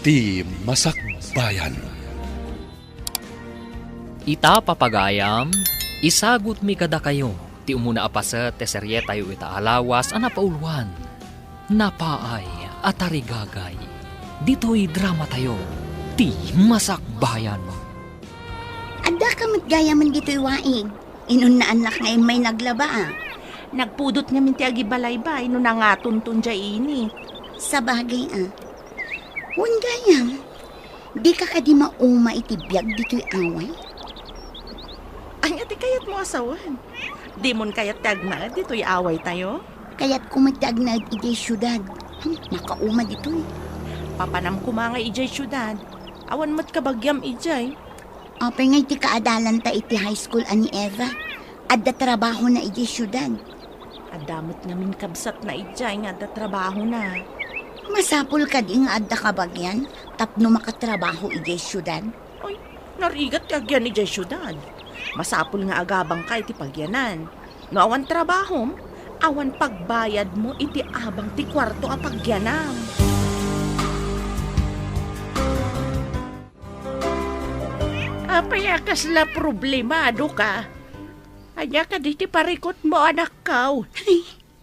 Ti Masakbayan. Ita papagayam, isagot mi kada kayo, ti umuna apasa teserye tayo ita alawas anapaulwan. Napaay at arigagay, dito'y drama tayo, ti Masakbayan. Ada ka matgayaman dito'y waig. Inunaan na ngayon may naglaba ah. Nagpudot nga minti agibalaybay no nangatun-tun dya ini. Sa bagay ah. Huwag gayam. Di ka di mauma itibiyag dito'y away. Ay, ati kayat mo asawan. Di mon kayat tagna, dito'y away tayo. Kaya't kumatag na iti syudad. Makauma dito'y. Papanam ko mga ijay syudad. Awan mat kabagyam ijay. Apay nga iti kaadalan ta iti high school ani Eva. Adda trabaho na iti syudad. Adamot namin kabsat na ijay nga da trabaho na. Masapul ka di nga adda kabagyan. Tapno makatrabaho iti syudad. Ay, narigat kagyan ijay syudad. Masapul nga agabang ka iti pagyanan. No awan trabaho, awan pagbayad mo iti abang ti kwarto a pagyanam. Apaya kasla problemado ka. Anya ka di ti parikot mo anak kaw.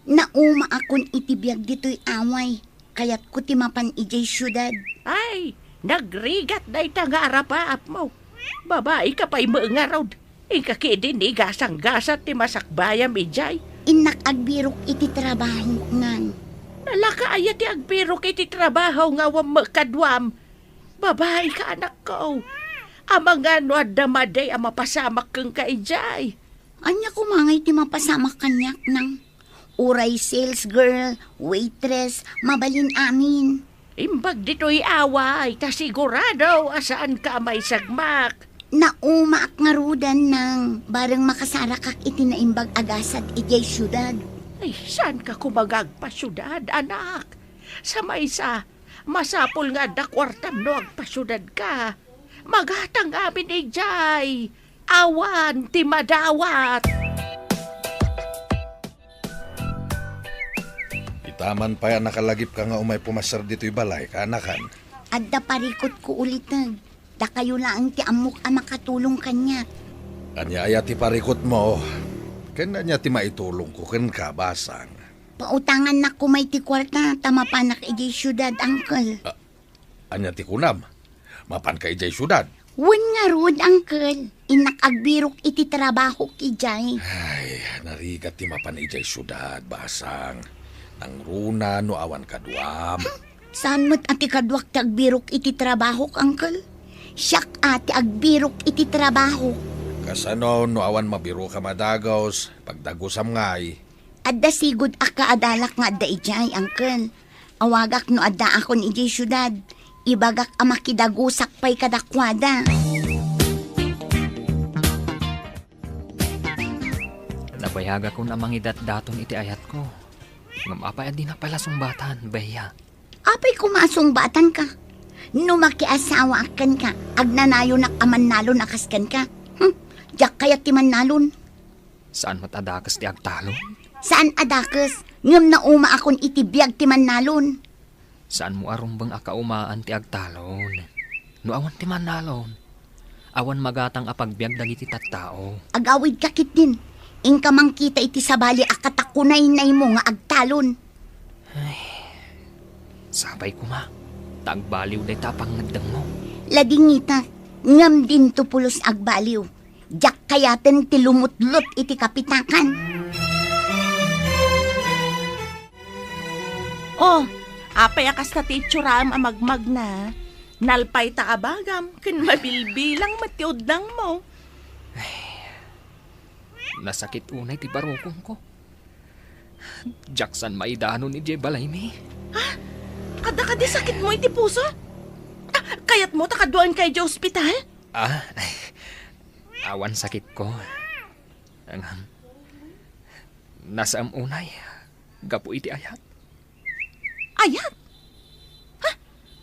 Nauma akon itibiyag dito'y away. Kaya't ko timapan iti syudad. Ay, nagrigat na nga arapaap mo. Babae ka pa'y maangarod. Ikakidin ni gasang-gasat ti masakbayam ijay. Inak agbirok iti trabaho ngan. Nalakaaya ti agbirok iti trabaho nga wam makadwam. Babae ka anak ko. Amang ano adamaday ang mapasamak kang kaijay. Anya kumangay ti mapasama kanyak ng uray sales girl, waitress, mabalin amin. Imbag dito'y away, ta sigurado asaan ka may sagmak. Nauma ak ngarudan ng bareng makasara kak iti naimbag agasat ijay syudad. Ay, saan ka kumagagpasyudad, anak? Sa maysa, masapol nga dakwartam no agpasyudad ka. Magatang amin ijay. Awan ti madawat. Itaman pa yan nakalagip ka nga umay pumasar dito'y balay, kaanakan. Adda parikot ko ulit nag. Da kayo lang ti amok a makatulong kanya. Anya aya ti parikot mo. Kanya niya ti maitulong ko ken kabasang. Pautangan na ko may ti kwarta tamapanak ijay syudad, uncle. Anya ti kunam. Mapan ka ijay syudad. Wen nga rod, uncle. Inak agbirok iti trabaho kijay. Ay, narigat ti mapan ijay syudad, basang. Nang runa no awan kaduam. Saan mo't ati kadwak ti agbirok iti trabaho, uncle? Siyak ati agbirok iti trabaho. Kasano no awan mabiro ka madagos, pagdagosam ngay. Adda sigud aka adalak nga adda ijay, uncle. Awagak no adda akon ijay syudad. Ibagak amakidagusak pa'y kadakwada. Nabayaga ko namang idat-daton iti ayat ko. Ngamapay di na pala sumbatan, baya. Apay kumasong batan ka. No makiasawa akan ka, agnanayo nak aman nalon akaskan ka. Diyak kaya ti manalon. Saan matadakas ti agtalon? Saan adakas? Ngam na uma akon itibiyag ti manalon. Saan mo arumbang akaumaan ti agtalon? No awan ti manalon. Awan magatang apagbiag dagiti tattao. Agawid kakit din. Ingka mang kita iti sabali akatakunay-nay mo nga agtalon. Sabay ko ma. Tagbaliw day tapang nagdang mo. Ladingita, ngam din to pulos agbaliw. Diyak kayaten ti lumutlot iti kapitakan. Oh, apay akas na titsuraam amagmag na. Nalpay ta abagam, kin mabilbilang matiod lang mo. Nasakit unay ti barukong ko. Jackson maidano ni Jay Balay mi. Kada sakit mo iti puso? Kayat mo takaduan kay di ospital? Awan sakit ko. Nasa unay, gapu iti ayat. Ayat? Ha?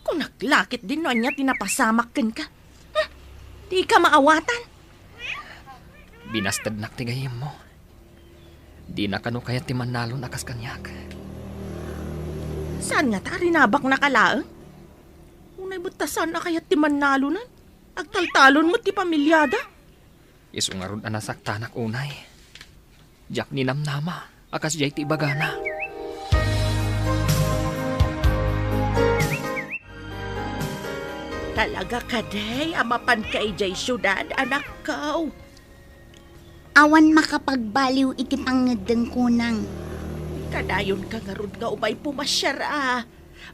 Kung naglakit din noon niya tinapasamak ka. Ha? Di ka maawatan? Binastad nak tigayim mo. Di na kano kaya ti manalo nakas kanyak. Saan nga ta rinabak na kalaang? May butasan na kaya ti Manalo na. Agtaltalon mo ti pamilyada. Isu nga ron anasaktanak unay. Jak ni namnama, akas jay ti bagana. Talaga ka, day. Amapan ka ijay syudad, anak ko. Awan makapagbaliw iti pangadeng kunang. Kadayon ka nga ron nga umay pumasyar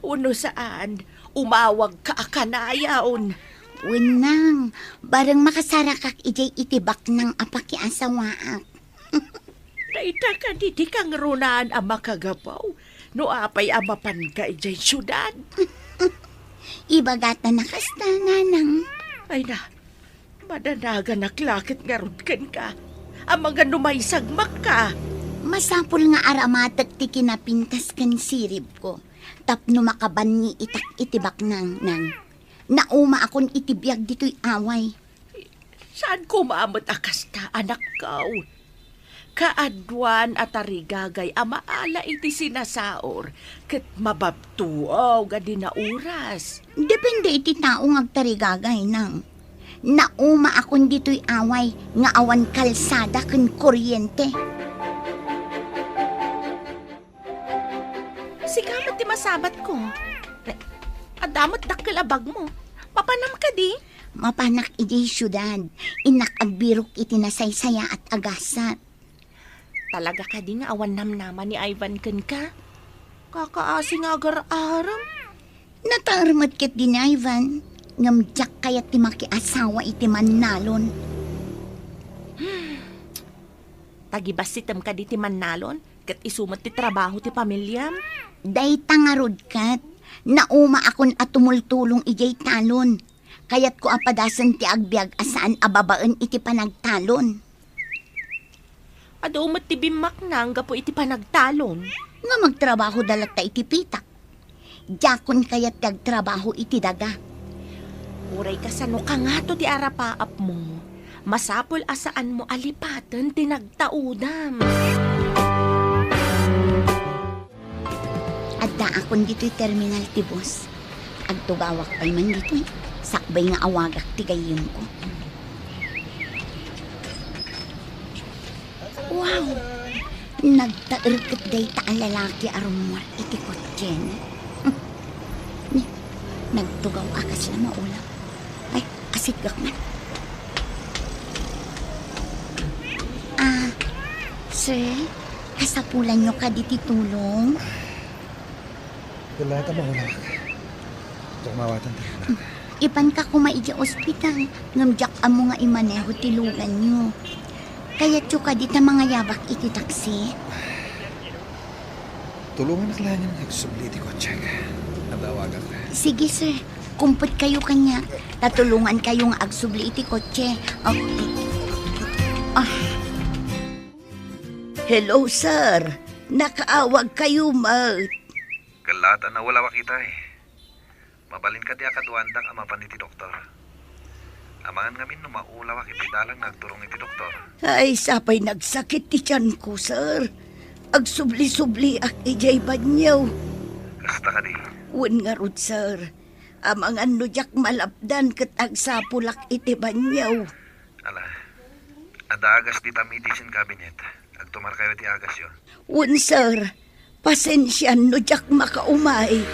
Uno saan, umawag ka akanayaon. Wenang, bareng makasarakak ijay itibak ng apaki asawaak. Daita ka di kang runaan ang makagapaw. No apay amapan ka ijay syudad. Ibagata na kasta nanang. Ay na, madanaga naklakit nga ron ka. Ang mga numaysagmak ka. Masapul nga aramatak ti kinapintas kan sirib ko. Tapno makaban ni itak itibak nang. Nauma akon itibiyag dito'y away. Saan ko maamot akas ta, anak ko? Kaadwan at arigagay amaala iti sinasaor ket mababtuaw gadi na oras. Depende iti tao ngagtarigagay nang. Nauma akon dito'y away nga awan kalsada ken kuryente. Sigamat ti masabat ko. Adamot dakkelabag mo. Papanam ka di? Mapanak iti syudad. Inak agbirok iti nasaysaya at agasat. Talaga ka di nga awan namnaman ni Ivan ken ka? Kakaasing agar-aram. Nataarmat ket din Ivan. Ngamjak kayat ti makiasawa iti Manalon. Tagibasitem ka di ti Manalon? Ket isumat ti trabaho ti pamilyam? Day tangarod kat. Nauma akon at tumultulong ijay talon. Kayat ko apadasan ti agbyag asaan ababaan iti panagtalon. Ado umat ti bimak nang gapo iti panagtalon. Nga magtrabaho dalat ta iti pitak. Jakon kayat tagtrabaho iti daga. Uray ka sa no kangato ti arapaap mo. Masapol asaan mo alipatan tinagtaudam. Adda akon dito'y terminal ti boss. Agtugawak pa'y man dito'y. Sakbay nga awagak ti gayem ko. Wow! Nagtairkat day ta ang lalaki arumwar iti kotyen. Nagtugaw akas na maulam. Ay, asigak man. Sir, kasapulan nyo ka di titulong? Wala ka mahulak. Tumawatan tayo na. Ipan ka kumaidya ospital. Ngamjak amo nga imaneho tilugan nyo. Kaya tyo ka di ta mga yabak iti taksi. Tulungan na kailangan niya nagsubliti ko, check. Nadawagan ka. Sige sir, kumput kayo kanya. Tatulungan kayo nga agsubli iti kotse. Hello sir, nakaawag kayo mat. Kalata na wala wakita eh. Mabalin ka di akaduandang amapan iti doktor. Amangan ngamin no maulawak iti dalang nagturong iti doktor. Ay, sapay nagsakit ti tiyan ko sir. Agsubli-subli ak ijay banyaw. Kasta ka di. Wen nga rod sir. Amangan no jak malapdan ket agsapulak iti banyaw. Ala, adagas di ta medicine cabinet. Agtumar kayo ti agas yon. Wen sir, pasensyan no jak makaumay.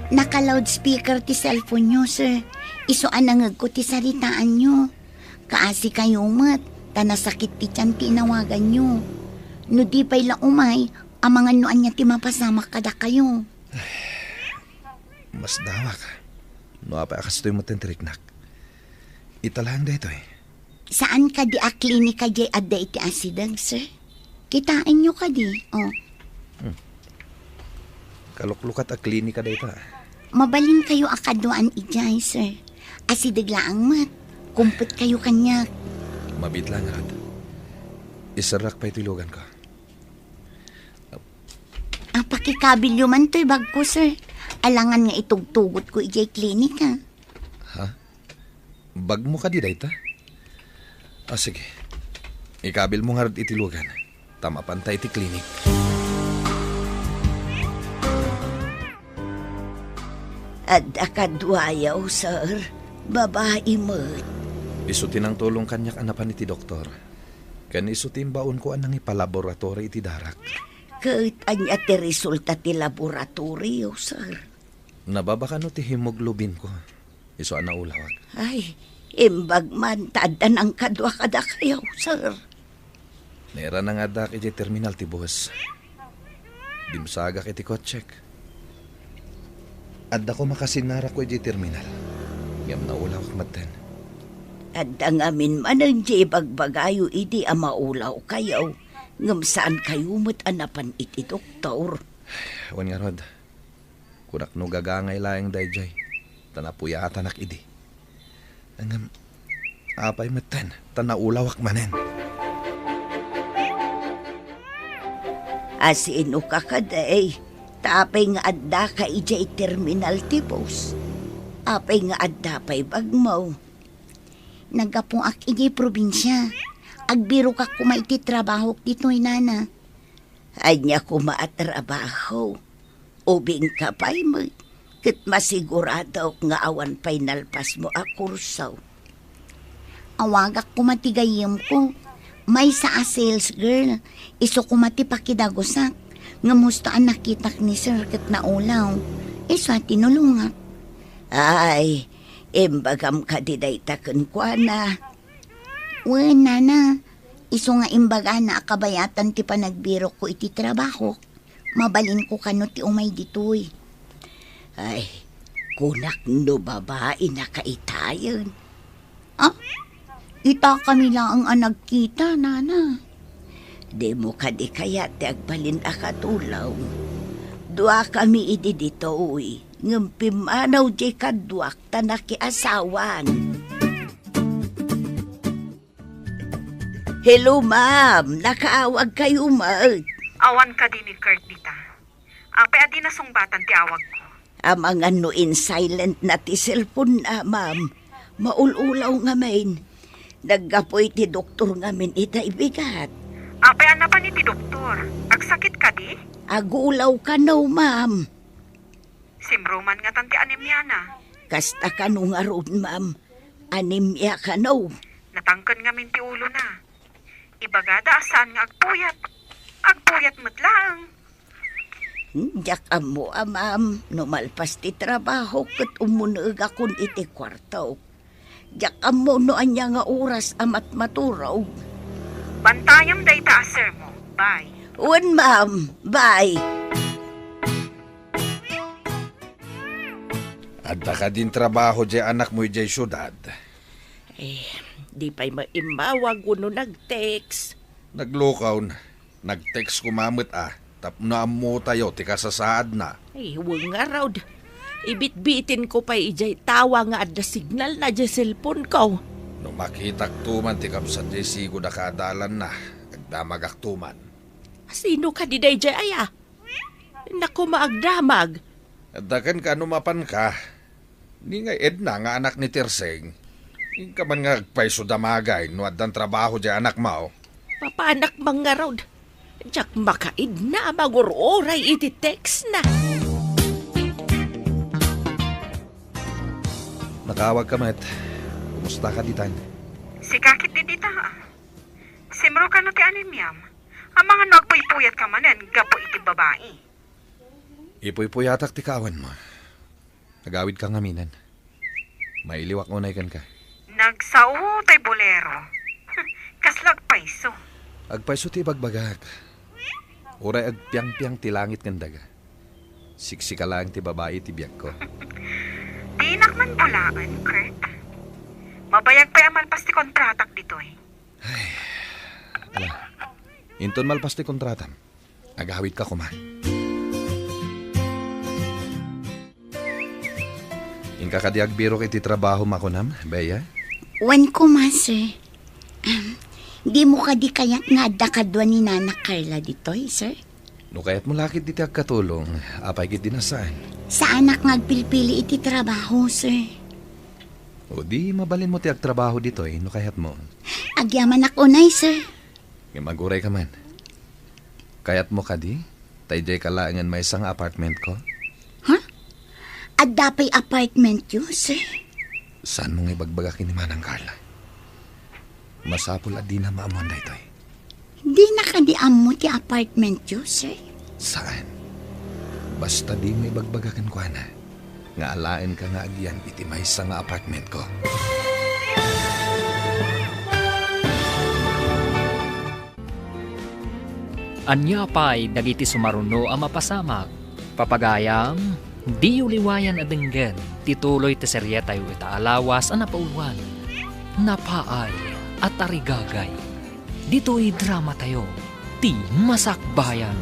Naka-loudspeaker ti cellphone nyo, sir. Isuan nangag ko ti saritaan nyo. Kaasi kayo mat, tanasakit ti tiyan ti inawagan nyo. No di pa'y laumay, amangan noan niya ti mapasama kada kayo. Mas dawak. No apa akas to'y matentriknak. Italahang da ito eh. Saan ka di a klinika jay adda iti asidag, sir? Kitain nyo ka di, oh. Kaluklukat a klinika da ito. Mabalin kayo akaduan ijay, sir. Asidag laang mat. Kumput kayo kanya. Mabit lang at. Isarak pa itilugan ko. Ang pakikabilyo man to'y bag ko, sir. Alangan nga itugtugot ko ijay klinika. Ha? Bag mo ka di da ito? Sige. Ikabil mo nga rin itilugan. Tama pantay iti klinik. At akadwayaw, sir. Babae mo. Isutin ang tulong kanyak anapan iti doktor. Kan isutin baon ko anang ipalaboratory iti darak. Kahit anya ti resulta ti laboratorio, sir. Nababaka no ti hemoglobin ko. Iso ana ulawak. Ay, imbag man, tadan ang kadwa kada kayo, sir. Nera nang adak iti terminal ti bus. Dimsagak iti kotsek. Adda ko makasinara ko iti terminal. Ngam na ulawak maten. At ang amin man ang di bagbagayo iti amaulaw kayo. Ngam saan kayo mo't anapan iti doktor. Wan nga rod. Kunak no gagangay laeng dayjay. Tanapuya atanak idi. Angam, apay maten. Tanaulawak manen. Asino ka kaday. Tapay nga adda ka ijay terminal tipos. Apay nga adda pa'y bagmaw. Nagapong ak ijay probinsya. Agbiro ka kumaiti trabaho dito'y nana. Anya kumaatrabaho. Ubing ka pa'y mo. Kat masigurado nga awan pa'y nalpas mo a kursaw. Awagak kumatigayim ko. May sa a sales girl. Iso kumati pakidagosak. Ngamustaan nakitak ni sir kat naulaw. Iso tinulungak. Ay, imbagam ka diday taken kwa na. Wen, nana. Iso nga imbaga na akabayatan ti panagbiro ko iti trabaho. Mabalin ko kano ti umay ditoy. Ay, kunak no babae na kaitayon. Ah? Ita kami lang ang nagkita, nana. Di mo ka di kaya ti agbalin akatulaw. Dua kami idi dito, uy. Ngampimanaw di kaduak tanakiasawan. Hello, ma'am. Nakaawag kayo, ma'am. Awan ka din ni Kurt dita. Apay adi na sungbatan ti awag ko. Amang ano in silent na ti cellphone na, ma'am. Maululaw nga main. Naggapoy ti doktor ngamin itay bigat. Apay ana pa ni ti doktor. Agsakit ka di? Agulaw ka no, ma'am. Simruman nga tanti anemia na. Kasta ka no nga ron, ma'am. Anemia ka no. Natangkan ngamin ti ulo na. Ibagada asan nga agpuyat. Agpuyat mo't lang. Diyak mo, ma'am. Numalpas ti trabaho kat umunag akon iti kwarto. Diyak mo no anya nga oras amat maturaw. Bantayam day ta sir mo. Bye. Wan, ma'am. Bye. Adda ka din trabaho jay anak mo jay syudad. Di pa'y maimawag uno nag-text. Naglukaw na. Nag-text kumamit Tapno mo tayo, ti kasasaad na. Ay, huwag nga raw. Ibit-bitin ko pa ijay tawa nga adda signal na dya cellphone ko. Nung makitak tuman, ti kapsat jay sigo na kadalan na. Agdamagak tuman. Sino ka di day jay aya? Naku maagdamag. Adakan ka numapan ka. Ni nga Edna nga anak ni Tirseng. Hindi ka man nga agpaiso damagay no adan trabaho jay anak mo. Papanak mga raw. Diyak makaid na maguroray iti text na. Nakawag ka, Met. Kumusta ka ditan? Sikakit di dita. Simro ka no ti anemiyam. Ang mga nagpuypuyat ka manen, gapo iti babae. Ipuy-puyatak ti kawan mo. Nagawid ka ngaminan. Mailiwak unay kan ka. Nagsao tay bolero. Kaslag paiso. Agpaiso ti bagbagak. Uray agpiang-piang ti langit kandaga. Siksika lang ti babae ti biyak ko. Di nakman bulaan, Kurt. Mabayag pa yung malpas ti kontratak ditoy. Ala, inton malpas ti kontratan. Agawid ka kuman. Inka ka di agbiro kiti trabaho makunam, Beya? Wan ko, master. Di mo ka di kaya't nga adda kadwa ni Nana Carla ditoy, sir? No kaya't mo lakit iti agkatulong, apay kit dinasan. Sa anak nga agpilpili iti trabaho, sir. O di mabalin mo ti agtrabaho ditoy, no kaya't mo. Agyaman ako nay, sir. Nga maguray ka man. Kaya't mo ka di? Tayjay kalaangan may isang apartment ko. At dapay apartment yun, sir. Saan mong ibagbagakin ni Manang Carla? Masapul at di na maamuan na ito eh. Di nakadiam mo ti apartment yun, sir. Saan? Basta di mo ibagbagakan ko na. Nga alain ka nga agyan iti may isa nga apartment ko. Anya pa'y dagiti sumaruno ang mapasamak. Papagayam, di uliwayan adenggen, tituloy ti serye tayo itaalawas ang napauluan. Napaay at tarigagay. Dito'y drama tayo, ti masakbayan.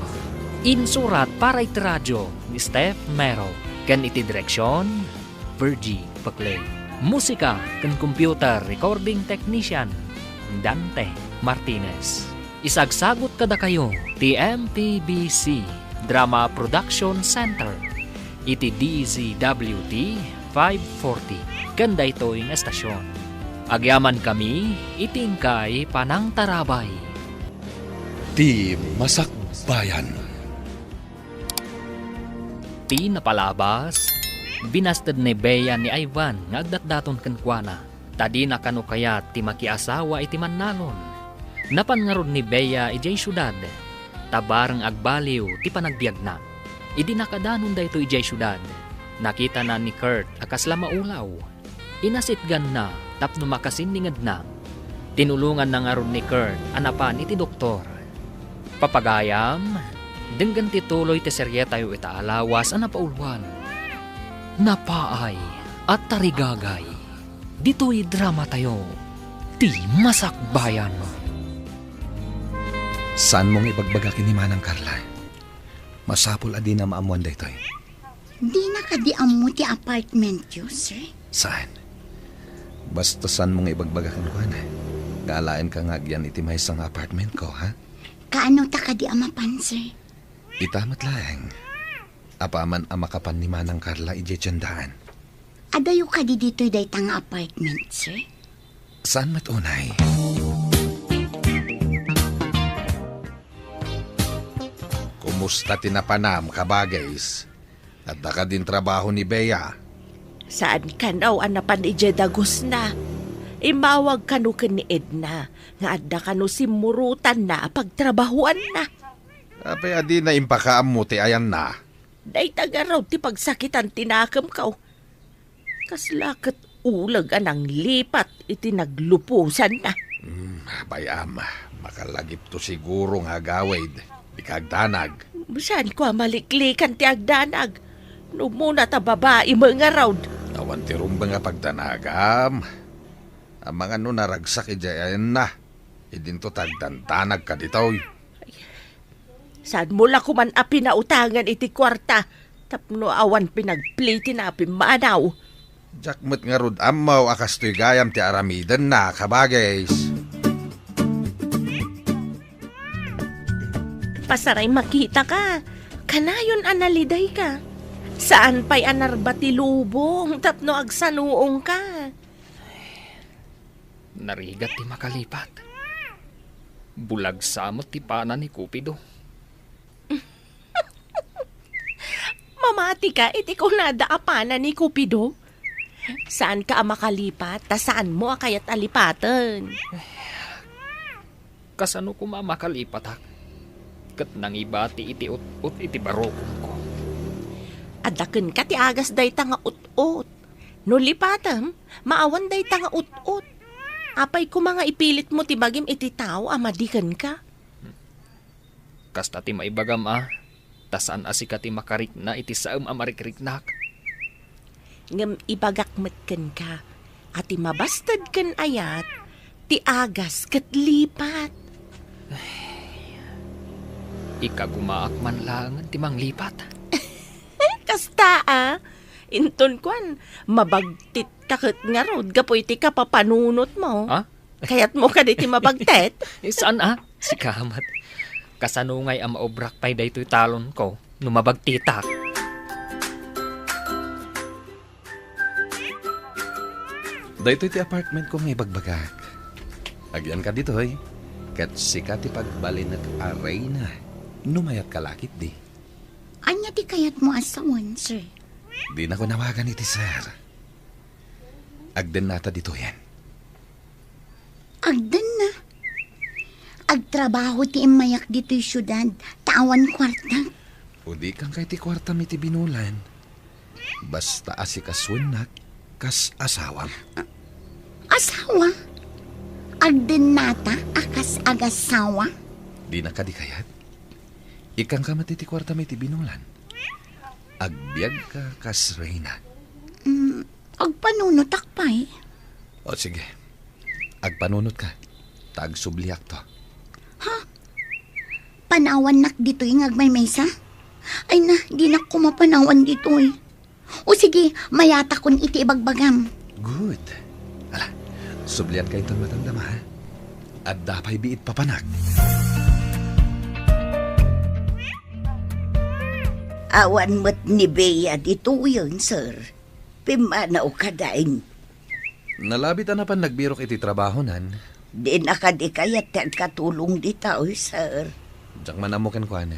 Insurat para iti radyo ni Steph Mero. Kan iti direksyon, Virgie Paclay. Musika kan computer recording technician, Dante Martinez. Isagsagot kada kayo, TMPBC Drama Production Center. Iti DZWT 540. Kanda ito yung estasyon. Agyaman kami, itingkay panang tarabay. Di masakbayan. Ti napalabas, binastad ni Bea ni Ivan nga agdatdaton kenkwana. Tadi na kano kayat ti makiasawa iti mannalon. Napangarod ni Bea ijay syudad. Tabarang agbaliw ti panagbiag na. Idi nakadanon da ito ijay syudad. Nakita na ni Kurt akasla maulaw. Inasitgan na tapno makasiningad na. Tinulungan na nga ron ni Kurt anapan iti doktor. Papagayam, denggan tituloy ti serye tayo itaalawas ang napaulwan. Napaay at tarigagay. Dito'y drama tayo. Ti masakbayan. Saan mong ibagbagakin ni Manang Carla? Masapul adi na maamuan da ito eh. Di nakadiam mo ti apartment yun, sir. Saan? Basta saan mong ibagbagakan ko na. Gaalain ka nga agyan iti may isang apartment ko, ha? Kaano ta kadiamapan, sir? Itamat lang. Apaman amakapan ni Manang Carla ije tiyandaan. Adayo ka di dito'y day tanga apartment, sir. Saan matunay? Kumusta tinapanam, kabagays? At ka din trabaho ni Bea. Saan ka naw anapan ije dagos na? Imawag kanu ken ni Edna, nga adda kanu simurutan na pagtrabahuan na. Apay adi na impakaam mo ti ayan na. Day tagaraw ti pagsakitan tinakam kaw. Kaslakat ulag anang lipat iti naglupusan na. Bayam, makalagip to siguro nga gawid. Ikagdanag. Saan ko maliklikan ti agdanag? No muna ta babae mga raw. Awan ti rumba nga pagdanagam. Ang mga naragsak ijayan na. Idinto tagdantanag ka ditoy. Saan mula ko man api na utangan iti kwarta? Tapno awan pinagpliti na api manaw. Jakmet nga rod amaw akas to'y gayam ti aramidan na, kabagays. Pasaray makita ka. Kanayon analiday ka. Saan pa'y anarbati lubong tapno agsanuong ka? Narigat ti makalipat. Bulag samot ti pana ni Cupido. Mamati ka, iti ko nadaapanan ni Cupido. Saan ka makalipat? Ta saan mo kayat alipatan? Kasano ko mamakalipat ha? Kat nang iba ti iti ut iti barokon ko. Adaken ka ti agas day tanga ut-ut. No lipatam, maawan day tanga ut-ut. Apay ko mga ipilit mo ti bagim iti tao amadikan ka. Kasta ti maibagam tasan asika ti makarik na iti saam amarikriknak. Ngam ibagakmet ken ka. At ti mabastad ken ayat, ti agas ket lipat. Ikagumaak man lang ti manglipat. Kasta inton kwan, mabagtit kakit nga rod, gapoy ti kapapanunot mo. Ha? Kayat mo ka di ti mabagtet. Saan Si Kamat. Kasanungay ang maobrak pa'y daytoy talon ko, numabagtitak. Daytoy ti apartment ko may bagbagak. Agyan ka dito, hoy. Kat sika ti pagbalin at aray na. Numayat ka lakit di. Anya ti kayat mo asawan, sir? Di na ko nawagan iti sir. Agden nata dito yan. Agdan na. Agtrabaho ti imayak dito'y syudad. Tawan kwarta. O di kang kay ti kwarta mi ti binulan. Basta asikaswan kas asawam. Asawa? Agdan nata akas agasawa? Di na ka di kayat. Ikang ka mati ti kwarta mi ti binulan. Agbiag ka kas reyna. Agpanunot akpay. O sige. Agpanunot ka. Tag subliak to. Panawan nak dito yung agmay-maysa? Ay na, di na ko mapanawan dito eh. O sige, mayata kon iti ibagbagam. Good. Ala, sublian ka itong matandama ha. At dapay biit papanag. Awan mo't ni Bea dito yun, sir. Pimanaw ka daing. Nalabit na pan nagbirok iti trabaho nan. Di na ka di kaya katulong dito, sir. Diyak manamukin ko ane.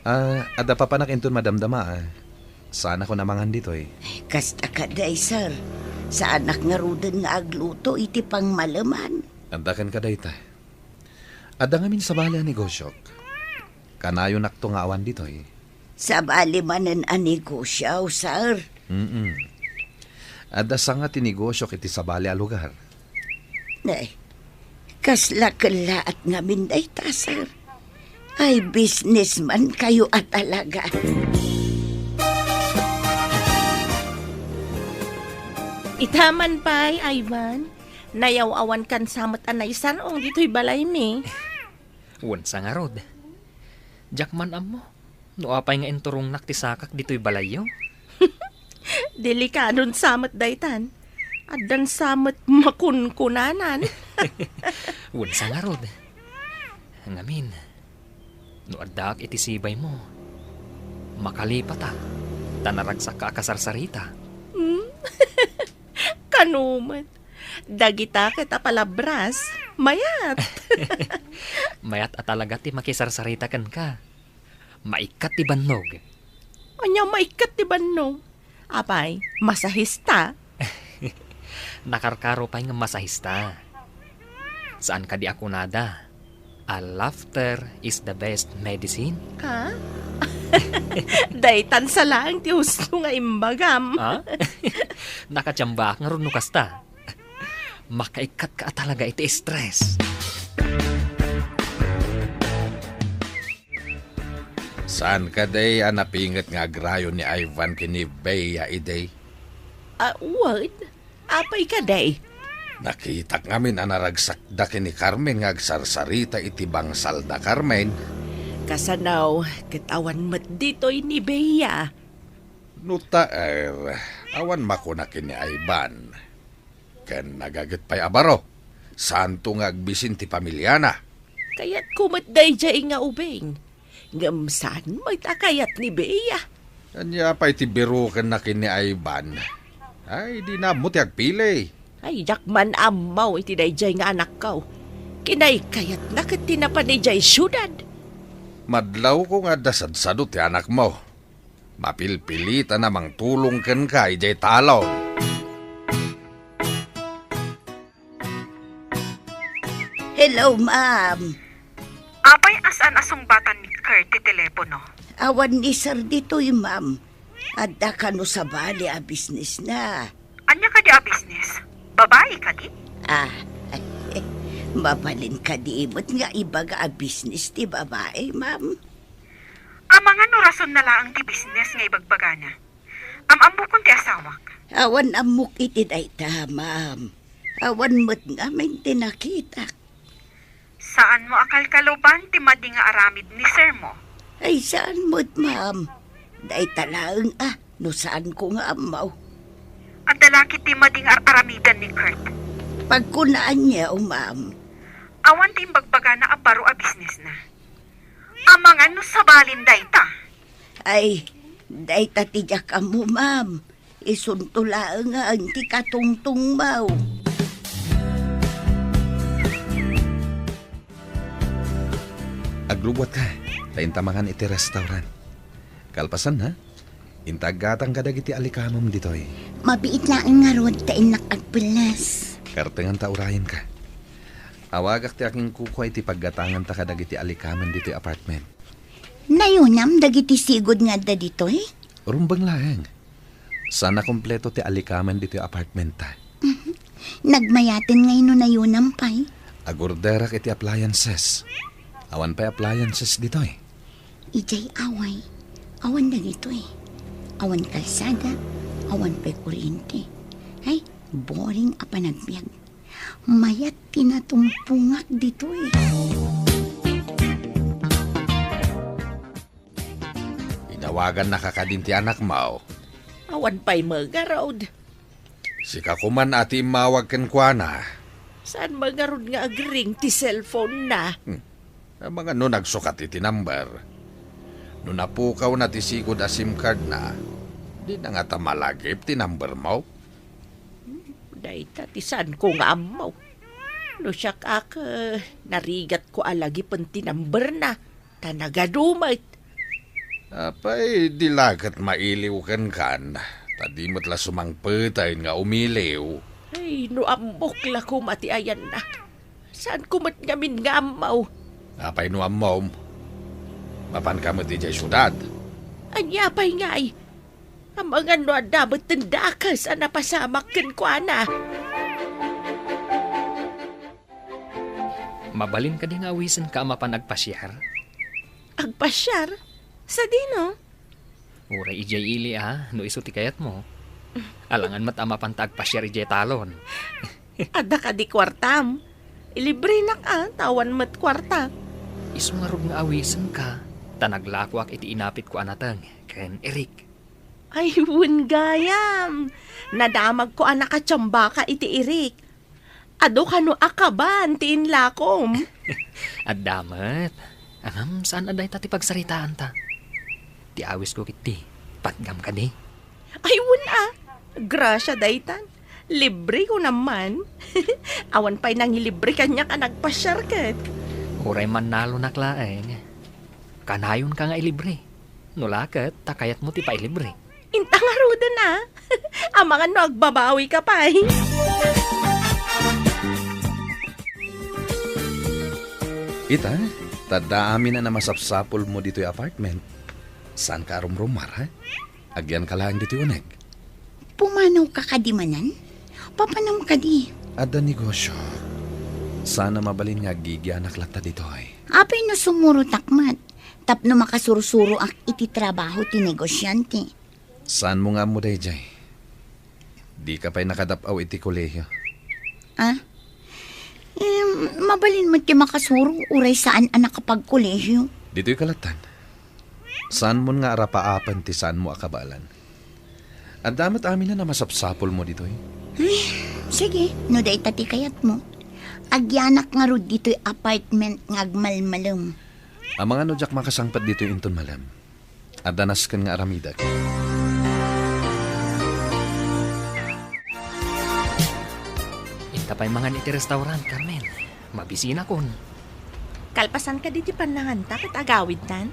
Ada pa panak inton madamdama Sana ko namangan dito eh. Kasta ka day, sir. Sa anak nga ruden nga agluto, iti pang malaman. Andakan ka dayta. Ada ngamin sa bali ang negosyok. Kanayo nakto nga awan dito eh. Sa bali manan ang negosyo, sir. Ada sa nga tinigosyok iti sa bali a lugar. Nay, kasla-kala at ngamin day ta, sir. Ay, businessman kayo at talaga. Itaman pa'y, Ivan. Nayaw-awan kan samot anay sanong dito'y balay mi. Wansa nga rod. Jakman amo. No apay nga enturong naktisakak dito'y balayo. Delikadon samot daytan. Adan samot makunkunanan. Wansa nga rod. Ngamin. No adak iti sibay mo. Makalipat tanaragsak ka akasarsarita. Kanumat. Dagita kita palabras. Mayat. Mayat at talaga ti makisarsarita kan ka. Maikat ti bannog. Anya maikat ti bannog. Apay, masahista. Nakarkaro pa nga masahista. Saan ka di ako nada? A laughter is the best medicine. Ha? Daytan sa lang ti husto nga imbagam. Ha? Nakatsamba nga ron kasta. Makaikat ka talaga iti stress. Saan ka day anapingat nga agrayo ni Ivan kini Bea iday? What? Apay ka day? Nakita ngamin anaragsakda kini Carmen nga agsarsarita iti bangsal da Carmen. Kasanaw, kitawan mat dito'y ni Bea. Nuta awan makuna kini Ivan. Ken nagaget pa'y abaro. Santo nga agbisin ti pamilyana. Kaya't kumat day jay nga ubing. Ngamsan magtakayat ni Bea. Anya pa'y ti biruken na kini Ivan. Ay, di na mo ti agpili. Ay, yakman amaw iti day jay nga anak ko. Kinay kayat na katinapan ni jay syudad. Madlaw ko nga dasadsado ti anak mo. Mapilpilita namang tulong ken ka ijay talaw. Hello, ma'am. Apay asan asong batan ni Kurt ti telepono. Awan ni sir dito ma'am. Adda ka no sa bali a business na. Anya ka di a business? Babae ka di? Mabalin ka di imot nga ibaga a business ti babae, ma'am. Mga no rason na lang ti business nga ibagbaga na. Amukon ti asawak. Awan amok iti dayta, ma'am. Awan mo't nga may tinakita. Saan mo akal kaluban ti madi nga aramid ni sir mo? Ay, saan mo't, ma'am? Dayta lang, no saan ko nga amaw. At dalaki ti madi nga aramidan ni Kurt. Pagkunaan niya, ma'am. Awan ti imbagbaga na abaro a business na. Amangan no sa balin dayta. Ay, dayta tiyak mo, ma'am. Isuntula nga ang ti katungtung maw. Agluwat ka. Taintamangan iti restaurant. Kalpasan ha? Intaggatang kadagiti alikamam ditoy. Mabiit lang nga rod tain nakagpilas. Kartengan ta urayan ka. Awagak ti aking kukway ti paggatangan ta kadagiti alikaman ditoy apartment. Nayunam dagiti sigod nga da ditoy. Rumbang laeng. Sana kompleto ti alikaman ditoy apartment ta. Nagmayatin ngayon no nayunam pay. Agorderak iti appliances. Awan pa'y appliances ditoy. Ijay away. Awan na ditoy. Awan kalsada. Awan pa'y kuryente. Ay, boring a panagbiag. Mayat tinatumpungak ditoy. Inawagan na kakadin ti anak mo. Awan pa'y magarod. Si kakuman ati mawag ken kuana. Saan magarod nga agring ti cellphone na? Ang mga no nagsukat iti number. No napukaw na ti sigod a SIM card na, di na nga ta malagip ti number mo. Dahita ti saan ko nga amaw. No siya kak, narigat ko alagi panti number na. Tanagadumay. Apay, di lagat mailiw kan. Tadi mo't la sumangpetay nga umiliw. Ay, no ambok la ko mati ayan na. Saan ko mat ngamin nga amaw? Apay no mom. Mapan ka mo ti jay syudad. Anya pa'y ngay. Ang mga no dapat tendakas ang napasamak ken ko ana. Mabalin ka di nga awisan ka mapan agpasyar. Agpasyar? Sa dino? Uray ijay ili no iso ti kayat mo. Alangan mat ama pantag pasyar ijay talon. Ada ka di kwartam. Ilibre na ka, tawan mat kwarta. Iso nga rog nga awisan ka. Tanaglakwak iti inapit ko anatang. Ken Eric. Ay, wun gayam. Nadamag ko anak katsamba ka iti irik. Ado ka no akaban, tiin lakom. At damat. Angam saan aday tati pagsaritaan ta? Ti awis ko kiti. Patgam ka di. Ay, wun Grasya daytan. Libre ko naman. Awan pa'y nangilibre kanya ka nagpasyar ket. Uray man nalo naklaeng. Kanayon ka nga ilibre. Nulakat, takayat mo ti pa ilibre. Intang aruda na. Ang mga no, agbabawi ka pa eh. Ita, tada amin na masapsapol mo dito yung apartment. Saan ka rumrumar, ha? Agyan ka lang dito uneg. Pumanaw ka kadimanan? Papanam ka di. Ada negosyo. Sana mabalin nga gigyanak lata dito ay. Apay no sumuro takmat. Tapno makasurusuro ak iti trabaho ti negosyante. Saan mo nga mo day, Jay? Di ka pa'y nakadapaw iti kolehiyo. Mabalin mo ti makasuro uray saan anak kapag kolehyo. Dito'y kalatan. Saan mo nga arapaapan ti saan mo akabalan? Ang damat amin na masapsapol mo dito'y. Sige, no day tati kayat mo. Agyanak nga rod dito'y apartment ngagmalmalem. Ang mga nodyak makasangpat dito'y inton malam. Adanas kan nga aramidak. Intapay mga iti restaurant, Carmen. Mabisina kon. Kalpasan ka diti panangan ta ket agawid tan.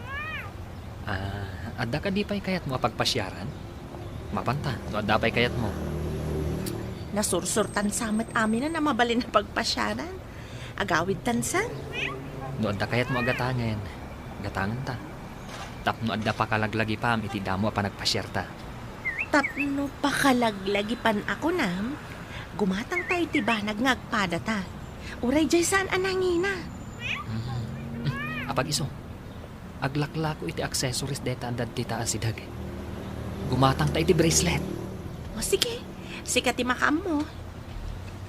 Adda ka di pa'y kayat mo apagpasyaran? Mapanta, no adda pa'y kayat mo. Nasursurtan samet amin na mabalin na pagpasyaran. Agawid tansan. No adda kayat mo agatangan. Gatangan ta. Tapno adda pa kalaglagi pa iti damo pa nagpasyarta. Tapno pakalaglagi pan ako nam. Gumatang tayo ti banag ngagpada ta. Uray jay saan anangina. Apag iso. Aglaklako iti accessories deta andad ti taas sidag. Gumatang tayo iti bracelet. O sige, sikat ti makam mo.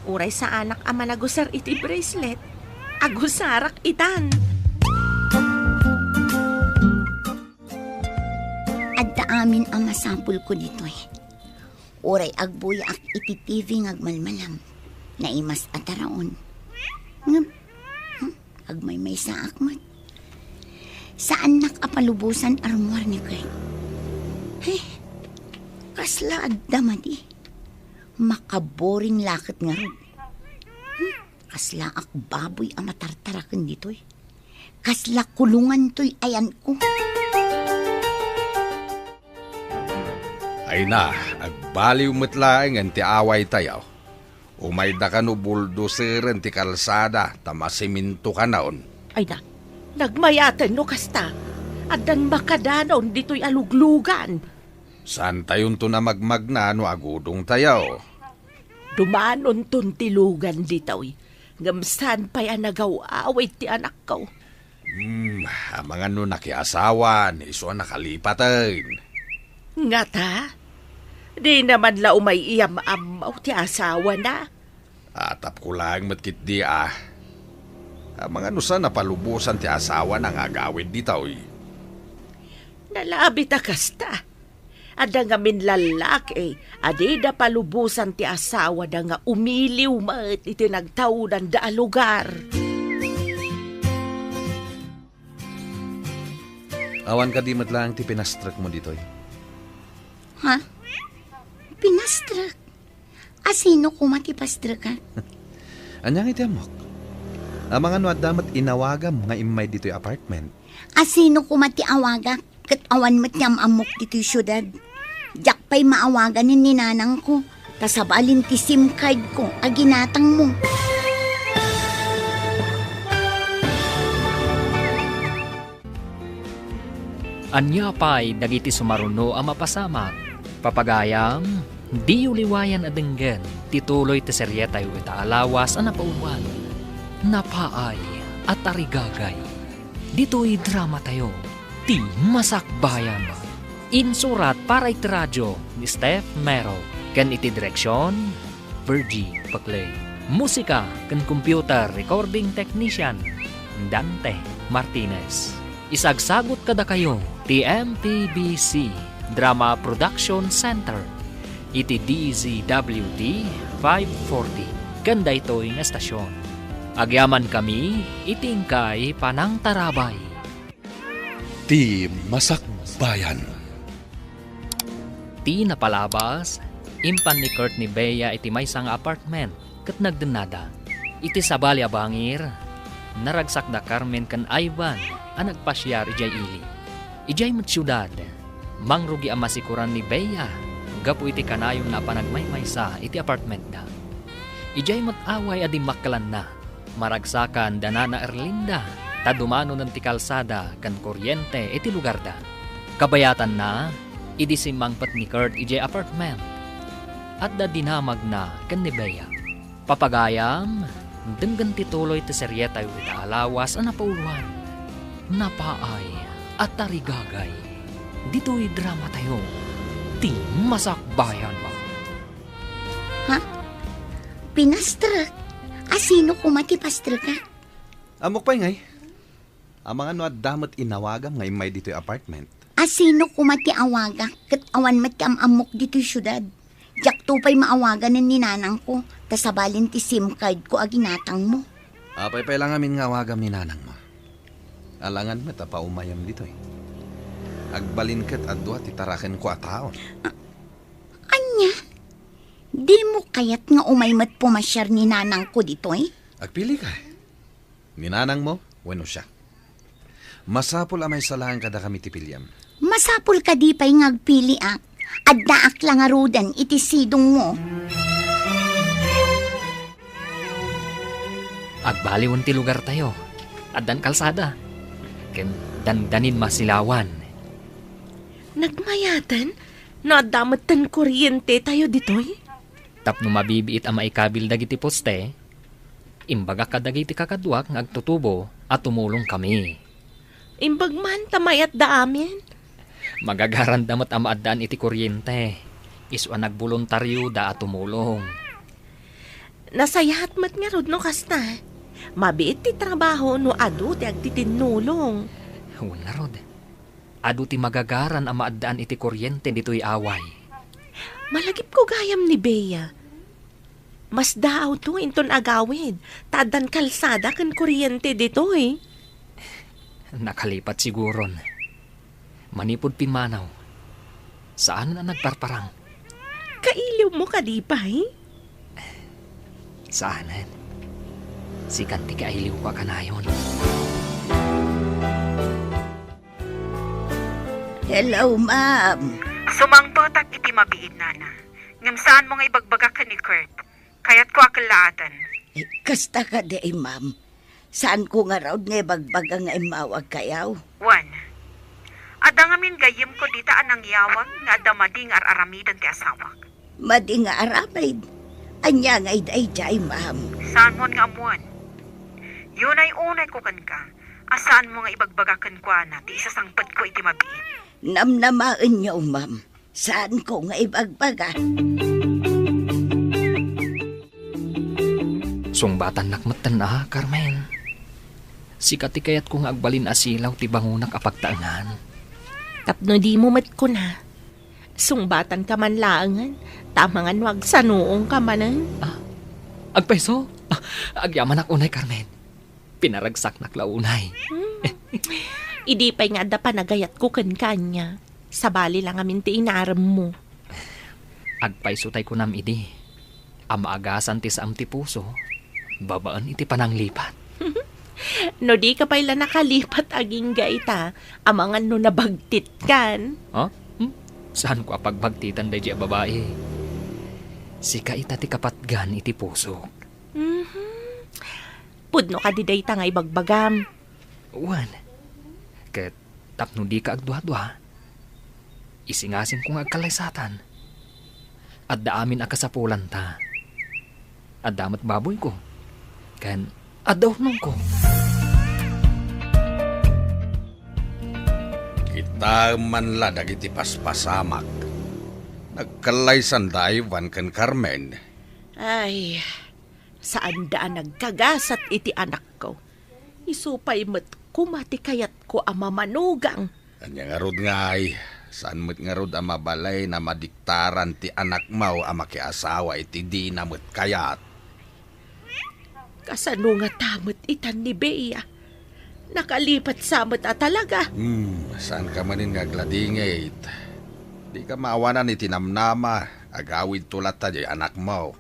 Uray sa anak ama nagusar iti bracelet. Agusarak itan. Adda amin ang masampul ko dito eh. Uray agbuya ak iti TV ngagmalmalam. Naimas ataraon. Ngam, agmay-may sa akmat. Saan nakapalubusan armoire ni Kay? Hey, kasla adda madi. Makaboring lakit nga ron. Kasla ak baboy ang matartarakan dito'y. Kasla kulungan to'y ayan ko. Ay na, agbaliw matlaing ang ti away tayo. Umay da ka no bulldozeran ti kalsada, tamasiminto ka naon. Ay na, nagmayatan no kasta. Adan makadanaw dito'y aluglugan. Saan tayon to na magmagna no agudong tayo? Dumanon ton tilugan dito'y. Ngamsan pa'y anagaw-away ti anak ko. Mga no nakiasawan, iso nakalipatan. Nga ta? Di naman la umay iyam-amaw ti asawa na. Atap ko lang matkit di mga nusa napalubusan ti asawa ng agawid ditaw. Nalabi ta kasta. Ada nga min lalaki, adi da palubusan ti asawa da nga umiliw mat iti nagtaudan da lugar. Awan ka di matlang ti pinastrak mo ditoy. Ha? Pinastrak? Asino kumatipastrak ka? Anyang iti amok? Ang mga no damat inawagam nga imay dito'y apartment. Asino kumatiawaga kat awan matyam amok dito'y syudad. Jak pa'y maawagan ni ninanang ko. Kasabalin ti SIM card ko, aginatang mo. Anya pa'y dagiti sumaruno ang mapasamak. Papagayam, di uliwayan adenggen, tituloy ti seryeta yu itaalawas ang napauwan. Napaay at tarigagay. Dito'y drama tayo, ti masakbayan. Insurat para iti radyo ni Steph Mero. Kan iti direksyon, Virgie Paclay. Musika kan computer recording technician, Dante Martinez. Isagsagot kada kayo, TMPBC Drama Production Center, iti DZWD 540. Ganda ito'y nga estasyon. Agyaman kami, itingkay panang tarabay. Ti masakbayan. Ti napalabas, impan ni Kurt ni Bea iti may sang apartment, kat nagdenada. Iti sabali abangir, naragsak da Carmen kan Ivan, ang nagpasyar ijay ili. Ijay mat syudad, mangrugi ang masikuran ni Bea, gapu iti kanayong na panagmaymaysa iti apartment da. Ijay mat away adi makalan na, maragsakan da Nana Erlinda, tadumano ng ti kalsada kan kuryente iti lugar da. Kabayatan na, idi simangpat ni Kurt ijay apartment, at da dinamag na kan ni Bea. Papagayam, denggan tituloy ti seryeta yu itaalawas ang napauluan. Napaay at tarigagay. Dito'y drama tayo. Ti masakbayan mo. Ha? Pinastrak? Asino kumatipastrak ka? Amok pa'y ngay. Ang mga no damat inawagam nga imay dito'y apartment. Asino kumatiawaga kat awan matyam amok dito'y syudad. Jak tupay maawagan ng ninanang ko, tasabalin ti SIM card ko aginatang mo. Apay pa lang amin nga wagam ni nanang mo. Alangan mo tapaumayam dito Agbalin kat adwa titarakin ko ataon. Anya? Di mo kayat nga umaymat pumasyar ni nanang ko dito Agpili ka. Ni nanang mo, weno siya. Masapul amay salahan kada kami tipilyam. Masapul ka di pa'y ngagpili Addaak lang arudan iti sidong mo. Agbaliwan ti lugar tayo. Addan kalsada. Ken dandanin masilawan. Nagmayatan? Nadamatan kuryente tayo dito'y? Tapno mabibiit ang maikabil dagiti poste, imbaga kadagiti kakadwak ng agtutubo at tumulong kami. Imbag man tamayat da amin. Magagarandamat ang maadaan iti kuryente. Iswa nagboluntaryo da at tumulong. Nasayahat mat nga rod no kasta. Mabiit ti trabaho no adu ti agtitinulong. Wala rod. Adu ti magagaran ang maadaan iti kuryente dito'y away. Malagip ko gayam ni Bea. Mas daaw to inton agawid. Tadan kalsada kan kuryente dito'y. Nakalipat siguron. Manipod pinmanaw. Saan na nagparparang? Kailiw mo kadipay? Saanan? Si kanti kailiw ka kanayon. Hello, ma'am. Sumangpotak iti mabiid nana. Ngam saan mo nga ibagbaga ka ni Kurt? Kaya't ko akalaatan. Kasta ka di, ma'am. Saan ko nga raw nga bagbaga nga imawag kayaw? 1. Ada ngamin gayim ko dita anang yawag nga ada mading araramidan ti asawak. Madi nga aramid. Anya nga iday ma'am. Saan mo nga amuan? Yun ay unay ko kan ka. Asaan mo nga ibagbaga kan kwa na ti isasangpad ko iti mabiid. Namnamaan niyo, ma'am. Saan ko nga ibagbaga? Sungbatan nakmatan na, Carmen. Sikati kayat ko nga agbalin asilaw ti bangunak apagtaangan. Tapno di mo mat ko na. Sungbatan ka man laangan. Tamangan wag sa noong ka manan. Agpaiso? Agyaman ak unay, Carmen. Pinaragsak naklaunay. Idi pa'y nga da pa nagayat ko kan kanya. Sabali lang amin ti inaram mo. Agpaiso tay ko nam idi. Amaagasan ti saam ti puso. Babaan iti pananglipat. No di ka pa'y nakalipat aging gaita. Amangan no nabagtit kan. Saan ko apagbagtitan day di babae? Sika ita ti kapatgan iti puso. Pudno ka di dayta nga ibagbagam. Wan. Ket tapno di ka agduha-duha. Isingasin ko nga agkalaysatan. At daamin akasapulan ta. At damat baboy ko. Kan adawnon ko. Kita man la dagiti paspasamak. Nagkalaysan daywan kan Carmen. Ay, saan daan nagkagasat iti anak ko. Isupay met kumati kayat ko ama manugang. Kanya nga rod nga ay, saan mo't nga rod ama balay na madiktaran ti anak mau ama kiasawa iti di na mo't kayat. Kasano nga tamot itan ni Bea. Nakalipat sa mata talaga. Saan ka manin nga gladingit? Di ka maawanan iti namnama, agawid tulat ta di anak mo.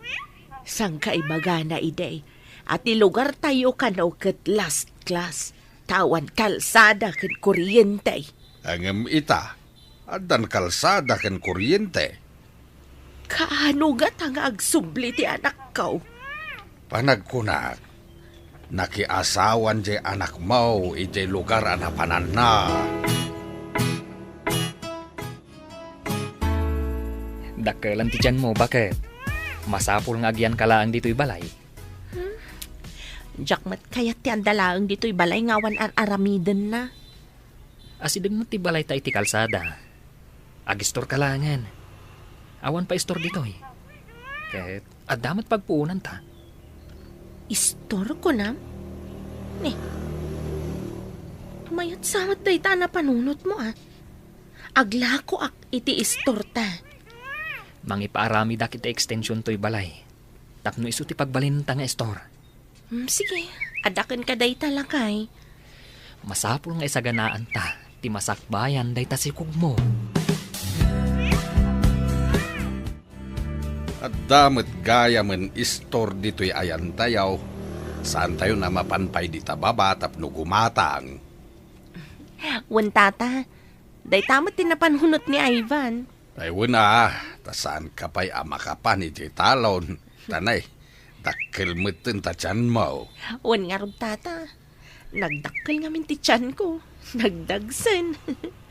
Sang kaibagana iday. At ilugar tayo kanaw ket last class. Tawan kalsada ken kuryente. Angem ita, adan kalsada ken kuryente. Kaano gat ang agsubli ti anak ko? Panagkunak, nakiasawan di anak mo iti lugar anapanan na. Dakkelan ti tiyan mo, bakit? Masapul nga agyan kalaang dito'y balay. Jakmat kayat ti andalaang dito'y balay ngawan aramiden na. Asideng mo ti balay ta iti kalsada. Agistor kalangan. Awan pa istor dito'y. Ket adamat pagpuunan ta. Istor ko na? Mayat samat day ta na panunot mo Agla ko ak iti istor ta. Mangipaarami da kita extension to'y balay. Tapno iso ti pagbalin ta nga istor. Sige, adakan ka day talakay. Masapul nga isaganaan ta. Ti masakbayan day ta sikog mo. At damat gaya men istor dito'y ayan tayaw. Saan tayo na mapanpay di tababa tapno gumatang. Wantata, day tamat din na panhunot ni Ivan. Ay wala, tasaan ka pa'y ama ka pa ni Jay Talon. Tanay, dakkel meten ta tiyan mo. Wan nga rog tata, nagdakkel nga min ti tiyan ko. Nagdagsen.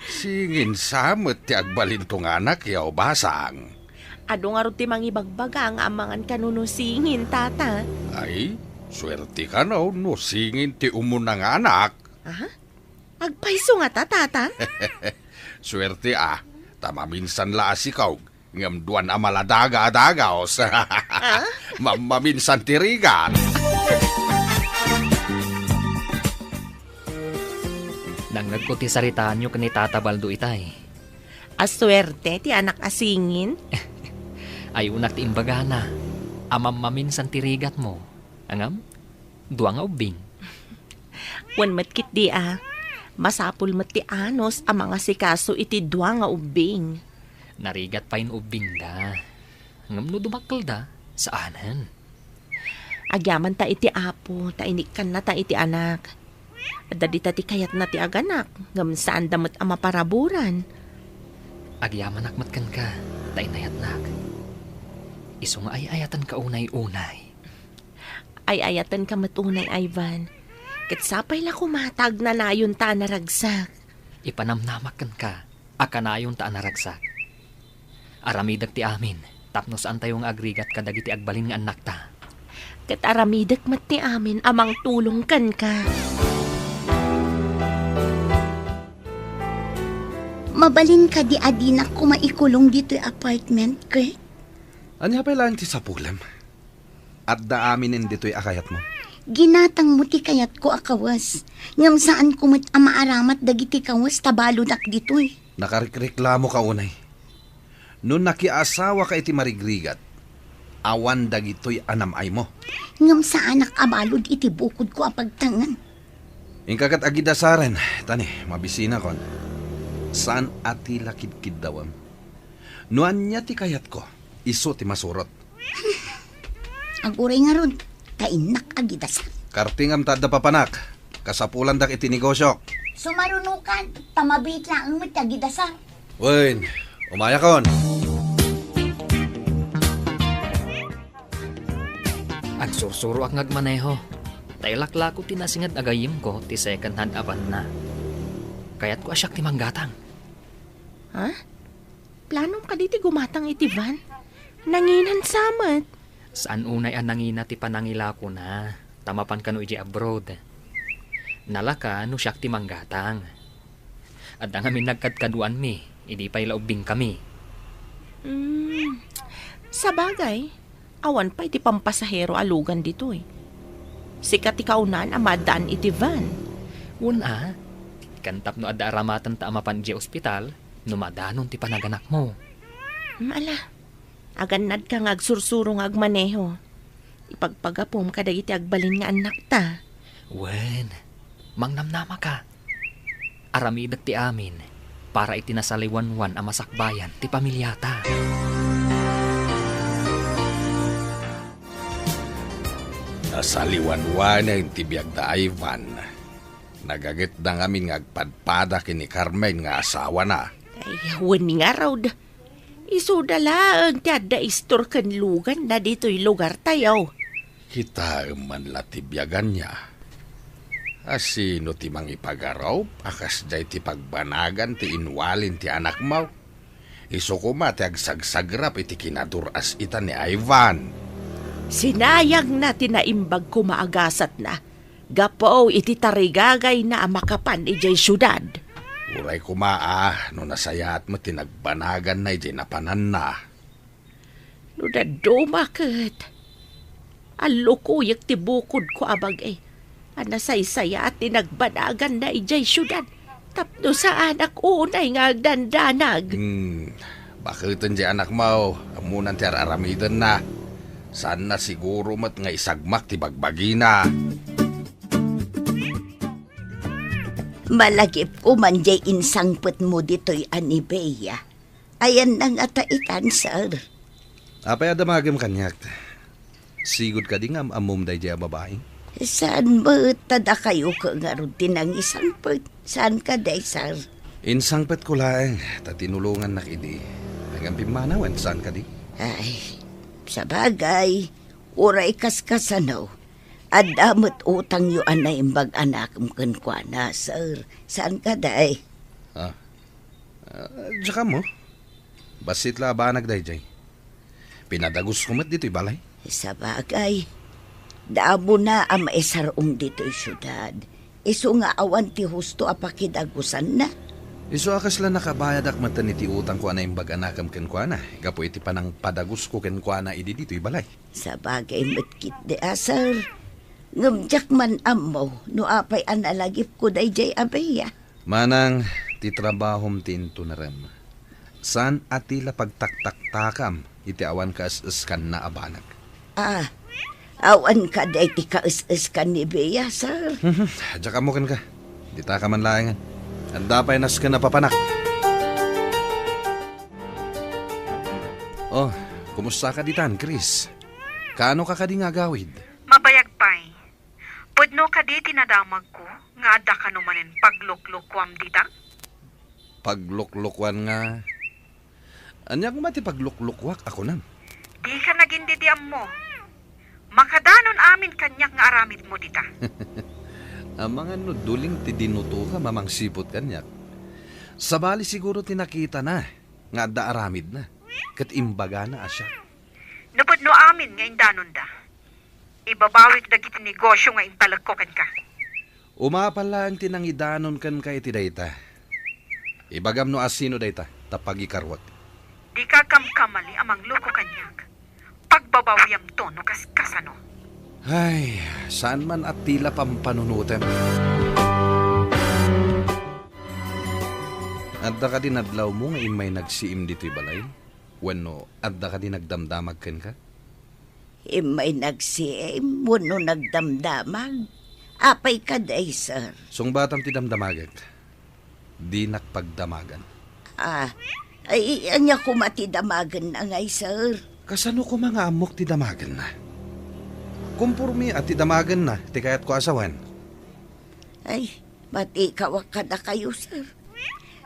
Singin samot ti agbalin tong anak yaw basang. Ado nga rog ti mangibagbaga ang amangan kanuno singin, tata. Ay, swerte ka no singin ti umunang anak. Agpaiso nga ta, tata. Swerte tamaminsan la asikaw. Ngam duwan amaladaga-adagaos. Maminsan tirigan. Nang nagkuti saritaan nyo kani Tata Baldo itay. Aswerte ti anak asingin. Ay unak ti imbagana. Amam maminsan tirigat mo. Angam, duwa nga ubing. Wan matkit di masapul mat ti anos ang mga sikaso iti dua nga ubing. Narigat pa in ubing da. Ngam no dumakkel da, saanan? Agyaman ta iti apo, ta inikan na ta iti anak. Adda di ta ti kayat na ti aganak, ngam saan damot ang maparaburan. Agyaman akmatkan ka, tainayatnak. Iso nga ay ayatan ka unay-unay. Ay ayatan ka matunay, Ivan. Kitsapay la kumatag na nayon ta naragsak. Ipanamnamakan ka, akanayon ta naragsak. Aramidag ti amin, tapno saan tayong agrigat kadagiti agbalin nga anak ta. Kat aramidak mati amin amang tulong kan ka. Mabalin ka di adinak kumaikulong dito'y apartment, Kurt. Anya pa lang ti sapulam. At daaminin dito'y akayat mo. Ginatang mo ti kayat ko akawas. Ngam saan kumit amaaramat dagiti kawas tabaludak dito'y. Nakarikreklamo ka unay. Noon nakiasawa ka iti marigrigat, awan dagito'y anamay mo. Ngam saan nakabalod iti bukod ko apagtangan. Ingkagat agidasaren, tani, mabisina kon. Saan ati lakid-kid dawam? Nuan niya ti kayat ko, iso ti masurot. Aguray nga ron, kainak agidasa. Kartingam tada papanak, kasapulan dak iti negosyo. Sumarunukan, tamabit lang ang matagidasa. Wen, umaya kon. Agsursuro ak ngagmaneho. Tailaklako tinasingad agayim ko ti second hand aban na. Kayat ko asyak ti manggatang. Ha? Planong ka diti gumatang iti van? Nanginan samat. Saan unay ang nangina ti panangila ko na? Tamapan ka no iji abroad. Nalaka no siyak ti manggatang. At ang amin nagkadkaduan mi, idi pa'y laubing kami. Sa bagay, awan pa iti pampasahero alugan dito eh. Sikat ti kaunan amadaan iti van. Una, kantap no adda aramatan ta amapan di ospital, numadanon ti panaganak mo. Mala, aganad ka ngagsursurong agmaneho. Ipagpagapom ka dagiti agbalin nga anak ta. Wen, mangnamnama ka. Aramidag ti amin, para itinasaliwanwan ang masakbayan ti pamilyata. Nasaliwanwan na yung tibiyag da Ivan. Nagagit na ngamin ngagpadpada kini Carmen nga asawa na. Ay, wani nga raw da. Isudala ang tiada istor kan lugan na dito'y lugar tayo. Kita man la tibyagan niya. Asino ti mang ipagaraw, akas day ti pagbanagan ti inwalin ti anak mo. Iso ko ti agsagsagrap iti kinaduras ita ni Ivan. Sinayang natin na imbag ko maagasat na. Gapo iti tarigagay na makapan ijay syudad. Uray kumaa, no nasayat mo tinagbanagan na ijay napanan na. No dadumakit. Alukuyak ti bukod ko abagay. Anasaysaya at tinagbanagan na ijay syudad. Tapno sa anak unay nga agdandanag. Bakit di anak mo, amunan ti aramidan na. Saan na siguro mat nga isagmak ti bagbagina. Malagip ko man jay insangpet mo dito'y anibeya. Ayan nang ataitan, sir. Apay adamagam kanyak. Sigod ka di nga amum day jay babae. Saan ba tada kayo ka nga rin tinang isangpet? Saan ka day, sir? Insangpet ko lang, tatinulungan na kidi. Hanggang pimanawan, saan ka di? Ay, sa bagay, uray kaskasanaw. At damot utang yu anay imbag anak mkan kwa na, sir. Saan ka day? Tsaka mo. Basit la ba nagday jay? Pinadagos kumat dito'y balay. Sa bagay, daabo na ang maisarong dito'y syudad. Iso nga awan ti husto apakidagusan na. Iso akas lang nakabayad ak matan iti utang ko na imbag anakam kenkwana. Gapo iti panang padagos ko kenkwana idi dito'y balay. Sa bagay matkit de asar. Ngamjak man amo, no apay analagip ko day jay abeya. Manang ti trabahom tinto na rem. San atila pagtaktaktakam iti awan ka as-askan na abanag. Awan ka day ti kaas-askan ni Bea, sir. Diyan ka mo ka. Di ta ka man layangan. Ang dapay nas ka na papanak. Oh, kumusta ka ditan, Chris? Kaano ka kading agawid? Mabayag pa'y. Pudno ka di tinadamag ko, nga ada ka numanin pagluklukwam dita? Pagluklukwan nga, Anya ko mati pagluklukwak ako nam. Di ka naging didiam mo. Makadanon amin kanyak nga aramid mo dita. Ang mga nuduling ti dinuto ka mamang sipot kanyak. Sabali siguro tinakita na nga da aramid na. Kat imbaga na asya. Nupod no amin nga indanon da. Ibabawik dagiti negosyo nga impalagkokan ka. Umapala ang tinangidanon kan kay ti dayta. Ibagam no asino dayta tapag ikarwat. Di ka kamkamali amang loko kanyak. Pagbabawiyam to no kaskasano. Ay, saan man at tila pampanunutem. Adda ka din adlaw mo nga imay nagsiim dito'y balay? Wenno, adda ka din nagdamdamag ken ka? Imay nagsiim, wano nagdamdamag. Apay ka day, sir. Sung batam ti damdamagag. Di nakpagdamagan. Ay, anya ko matidamagan na ngay, sir. Kasano ko mga amok ti damagan na? Kumpurmi at ti damagan na, ti kayat ko asawan. Ay, mati kawak ka na kayo, sir.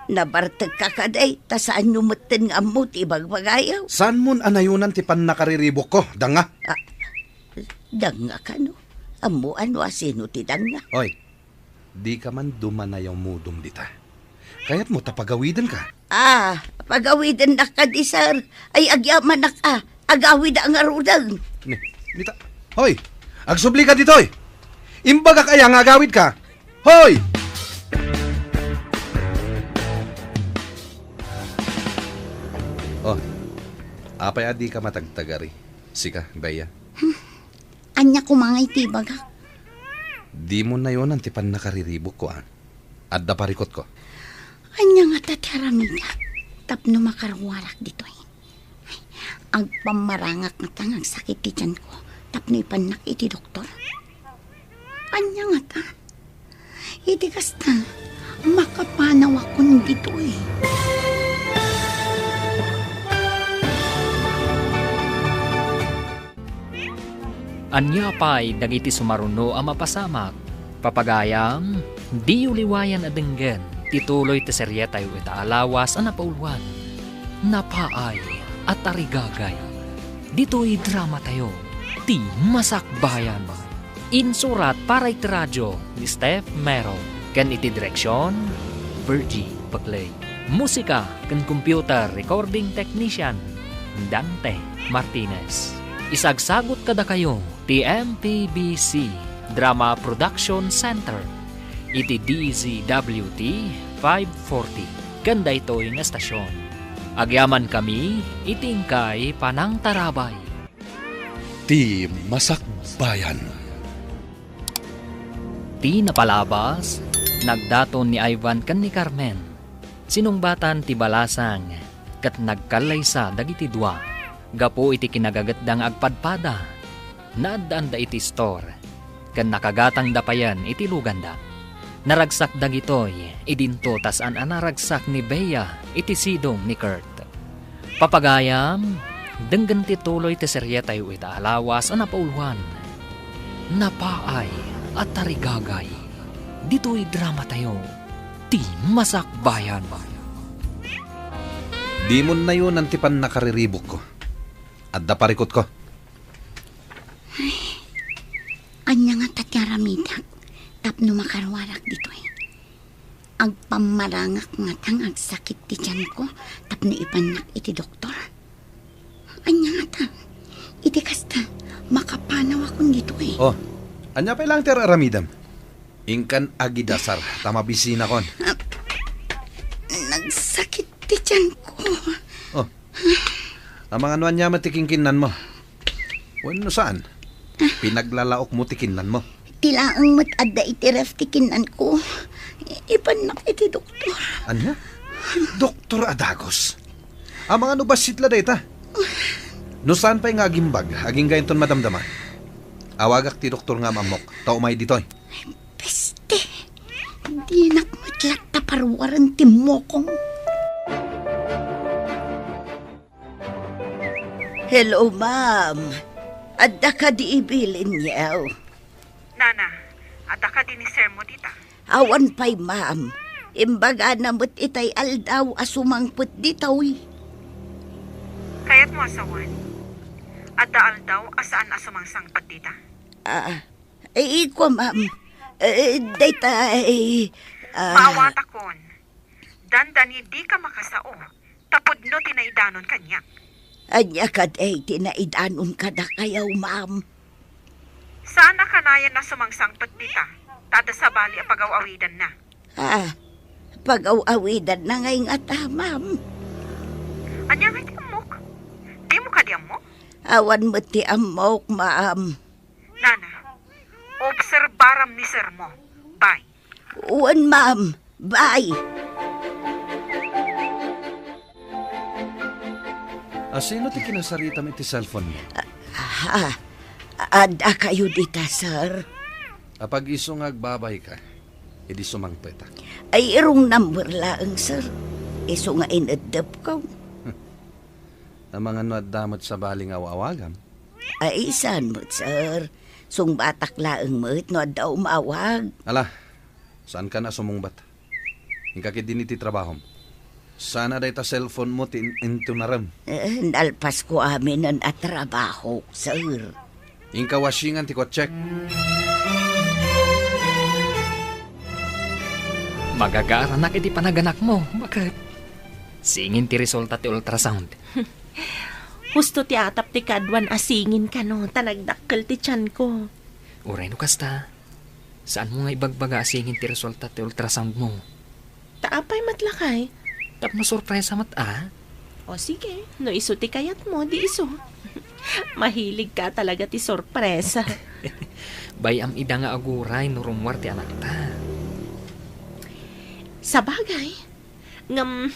Nabartag ka kaday, ta saan numutin nga mo ti bagbagayaw. Saan mon anayunan ti pan nakariribok ko, danga? Danga ka, no? Amo ano asino ti danga? Oy, di ka man dumanayaw mudum dita. Kaya't mo tapagawidan ka. Pagawidan na ka di, sir. Ay, agyaman na ka. Agawid ang arudang. Nita. Hoy, agsubli ka ditoy. Imbaga kaya nga agawid ka. Hoy! Oh, apay adi ka matagtagari. Sika, Baya. Anya ko mga itibag ha. Di mo na yun ang tipan nakariribok ko, Adda parikot ko. Anya nga tatiaramida. Tapno makarwarak dito eh. Ang pamarangak nga tangang sakit ti tiyan ko. Tapno ipanak iti doktor. Anya nga ta. Iti kasta. Makapanaw ako dito eh. Anya pa'y dagiti sumaruno ang mapasamak. Papagayam, di uliwayan adenggen. Tituloy ti serye tayo itaalawas ang napaulwan. Napaay at tarigagay. Dito'y drama tayo. Ti Masakbayan. Insurat para iti radyo ni Steph Mero. Ken iti direksyon, Virgie Paglay. Musika ken computer recording technician, Dante Martinez. Isagsagot kada kayo ti MPBC Drama Production Center iti DZWT 540 ganda ito'y nga estasyon. Agyaman kami itingkay panang tarabay. Ti Masakbayan. Ti napalabas nagdaton ni Ivan ken ni Carmen. Sinungbatan ti balasang ket nagkalaysa dagiti dua. Gapo iti kinagagatdang agpadpada. Naadaan da iti store. Kan nakagatang dapayan iti luganda. Naragsak dagitoy idinto tas an anaragsak ni Bea iti sidong ni Kurt. Papagayam, denggan ti tuloy ti serye tayo itaalawas ang napaulwan. Napaay at tarigagay. Dito'y drama tayo. Ti Masakbayan. Di mo na yun ang tipan nakariribok ko. Adda parikot ko. Anya nga tatiaramidak. Tapno makarwarak dito eh. Agpamarangak nga tang sakit ti tiyan ko. Tapno ipanak iti doktor. Anya nga ta. Iti kasta. Makapanaw akong dito eh. Oh, anya pa lang tiraramidam. Ingkan agidasar. Tamabisina kon. Nagsakit ti tiyan ko. Oh, ang mga anuan niya matikingkinan mo. Wano saan? Pinaglalaok mo tikinan mo. Tilaang matadda iti ref tikinan ko. Ipanak iti doktor. Anya? Doktor Adagos. Ang mga nubasit la data. No saan pa'y nga agimbag, aging gayon madamdama. Awagak ti doktor nga mamok, tao may ditoy. Peste, di nakmatlat taparwaran ti mokong. Hello, ma'am. Adda ka di ibilin niyaw. Nana, ada ka din ni sir mo dita. Awan pa'y, ma'am. Imbaga namot itay aldaw asumangput ditaw. Kaya't mo asawan? At daal daw asaan asumangsang pagdita? Iko, ma'am. Dayta, Maawat akon. Dandani di ka makasao. Tapod no tinaidanon kanya. Anya kad tinaidanon ka na kayaw, ma'am. Saan kanayan na sumangsang pagdita? Tada sa bali ang pag-awawidan na. Pag-awawidan na ngay nga ma'am. Anya nga di amok? Di mo ka di amok? Awan mo ti amok, ma'am. Nana, obserbaram ni sir mo. Bye. Uwan, ma'am. Bye. Sino ti kinasarita mo iti cellphone mo? Ada kayo dita, sir. Apag iso nga agbabay ka, edi sumangpeta. Ay, irong number lang, sir. Iso nga inadap ko. Ang mga nuadamot sa baling awawagam. Ay, saan mo, sir? Sung batak laang mo, no daw maawag. Ala, saan ka na sumungbat? Hingkakit din iti trabaho mo. Sana day ta cellphone mo into naram. Nalpas ko amin ang atrabaho, sir. Hingka washingan ti ko check. Magagaranak iti panaganak mo. Bakit? Singin ti resulta ti ultrasound. Husto ti atap ti kadwan asingin ka no, tanagdakkel ti tiyan ko. Uray no kasta. Saan mo nga ibagbaga singin ti resulta ti ultrasound mo? Taapay matlakay. Tapno sorpresa mat O sige, no iso ti kayat mo, di iso. Mahilig ka talaga ti sorpresa. Bayam ida nga aguray no rumwar ti anak ta. Sa bagay, ngam,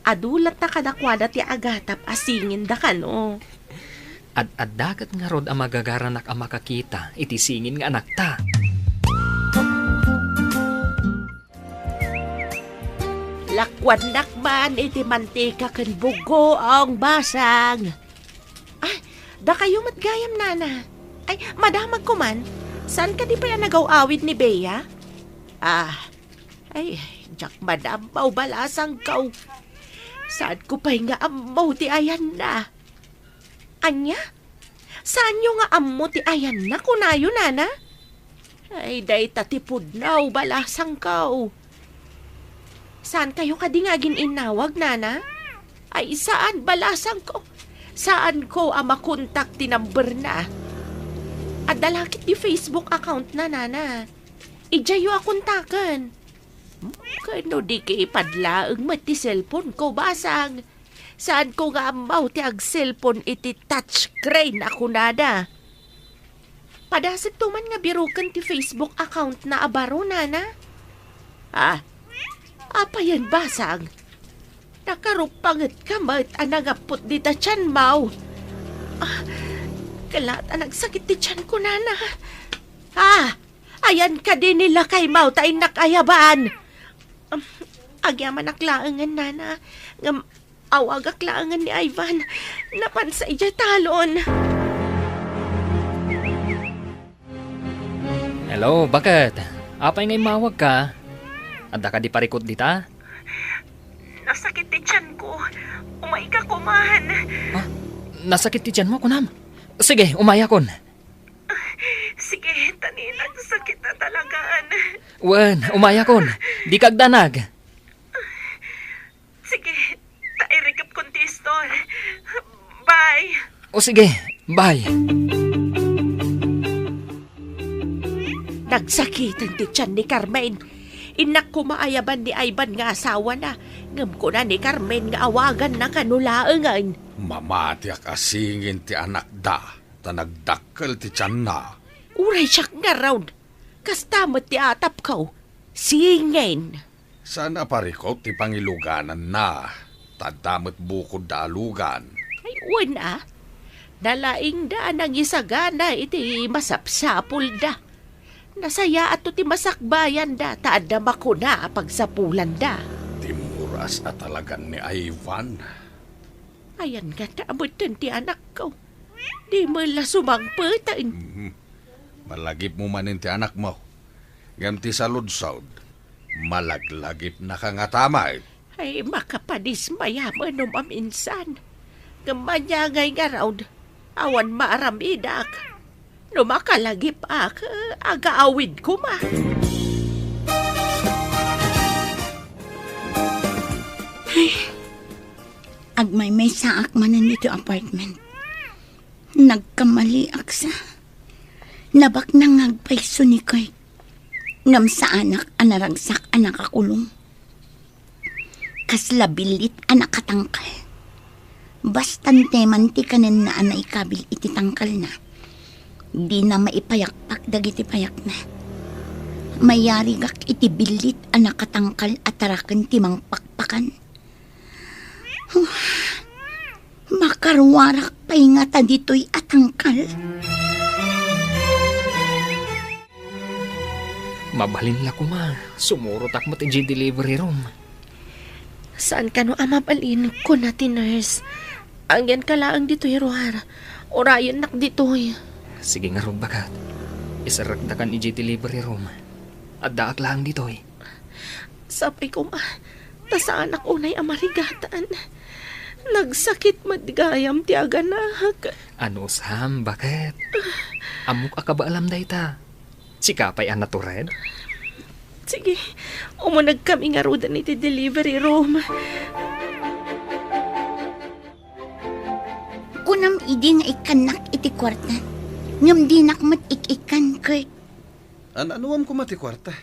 adulat na kadakwada ti agatap asingin da ka no. At dagat nga rod ang magagaranak ang makakita, iti singin nga anak ta. Lakwan nakman iti mantika ken bugo ang basang. Ay, da kayo matgayam nana. Ay, madamag ko man. Saan ka di pa yan nagaw-awid ni Bea? Ay, jak madam, balasang kau. Saan ko pa nga amaw ti ayan na? Anya? Saan nyo nga ammo ti ayan na kunayo nana? Ay, day tatipod na, balasang kau. Saan kayo kadi nga gininawag, nana? Ay, saan balasang ko? Saan ko ang makontak ti number na? At dalakit di Facebook account na, nana. Ijayo akontakan. Kano di ki ipadlaang mat ti cellphone ko, basang. Saan ko nga amaw ti ag cellphone iti touchscreen ako nada? Padasag tuman nga birukan ti Facebook account na abaro, nana? Apa yan, basang? Nakarupangat ka mat anagapot di ta tiyan, maw. Kalat nagsakit ti tiyan ko, nana. Ayan ka din nila kay maw tayo nakayaban. Agyaman aklaangan, nana. Awag aklaangan ni Ivan. Napansay dya talon. Hello, bakit? Apay nga'y mawag ka? Anda ka di parikot dita? Nasakit ti tiyan ko. Umay ka kumahan. Nasakit ti tiyan mo, kunam? Sige, umaya kon. Sige, taninag sakit na talagaan. Wen, umaya kon. Di kagdanag. Sige, tairikap kontestor. Bye. O sige, bye. Nagsakitan ti tiyan ni Carmen. Inak ko maayaban ni Ivan nga asawa na. Ngam ko na ni Carmen nga awagan na kanulaangan. Mamati akasingin ti anak da, tanagdakkel ti tiyan na. Uray siyak nga round. Kastamot ti atap ko. Singin. Sana parikot ti pangiluganan na, tadamot bukod da alugan. Ay, una. Nalaing da nang isagana iti masapsapul da. Nasaya ato ti masakbayan da, taadam ako na pagsapulan da. Timuras at talagan ni Ivan. Ayan nga taabutan ti anak ko. Di mo la sumangputan. Malagip mo manin ti anak mo. Ngam ti saludsod, malaglagip na ka nga tamay. Ay makapadismaya mo no maminsan. Kamanyagay nga raw, awan maaramidak. Lumakalagip agaawid ko ma. Agmay may saak manan dito apartment. Nagkamali aksa. Nabak nang agpaiso ni Kurt. Ngam sa anak anaragsak anak akulong. Kaslabilit anak katangkal. Bastante manti kanin na anay kabil iti tangkal na. Di na maipayakpak dagiti payak na. Mayari gak iti bilit anak katangkal at tarakan timang pakpakan. Makarwarak pa'y nga ta dito'y atangkal. Mabalin la ko ma. Sumurot ak mo't inji delivery room. Saan ka no amabalin ko natin, nurse? Angyan ka lang dito'y ruhar. Orayon nak dito'y. Sige nga ron bakat. Isaragdakan inji delivery room. At daak lang dito'y. Sapay ko ma, tasaan ako na'y amarigatan. Nagsakit madigayam ti aganak. Ano Sam, bakit? Amok ka ba alam day ta? Sikapay ang natured? Sige, umunag kami nga rodan iti delivery room. Kunam idi nga ikanak iti kwarta. Ngam di nakmat ikikan, Kurt. Anuam ko mati kwarta.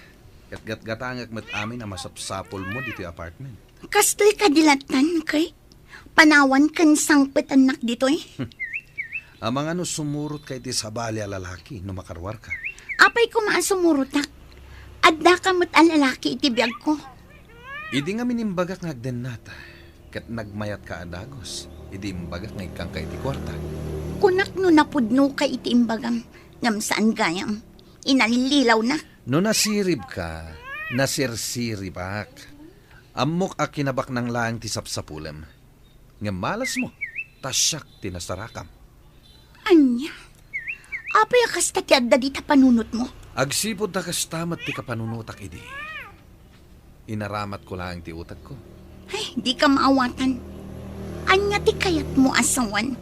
Gatgatangag mat amin na masapsapol mo dito apartment. Kastoy kadilatan, Kurt. Panawan kan sangpet anak dito eh. Amang ano sumurot kay ti sabali a lalaki no makarwar ka. Apay ko maasumurutak. Adda ka mo't ang lalaki iti biyag ko. Idi nga minimbagak nga agden nata. Kat nagmayat ka adagos. Idi imbagak nga ikang kay ti kwarta. Kunak no napudno ka iti imbagam. Ngam saan gayam. Inalililaw na. No nasirib ka, nasirsirib ak. Amok a kinabak ng laang ti sapsapulem. Nga malas mo, tasyak tinasarakam. Anya? Apay akasta ti adda di ta panunot mo. Agsipod ta kastamat ti kapanunutak idi. Inaramat ko lang ti utak ko. Ay, di ka maawatan. Anya ti kayat mo asawan.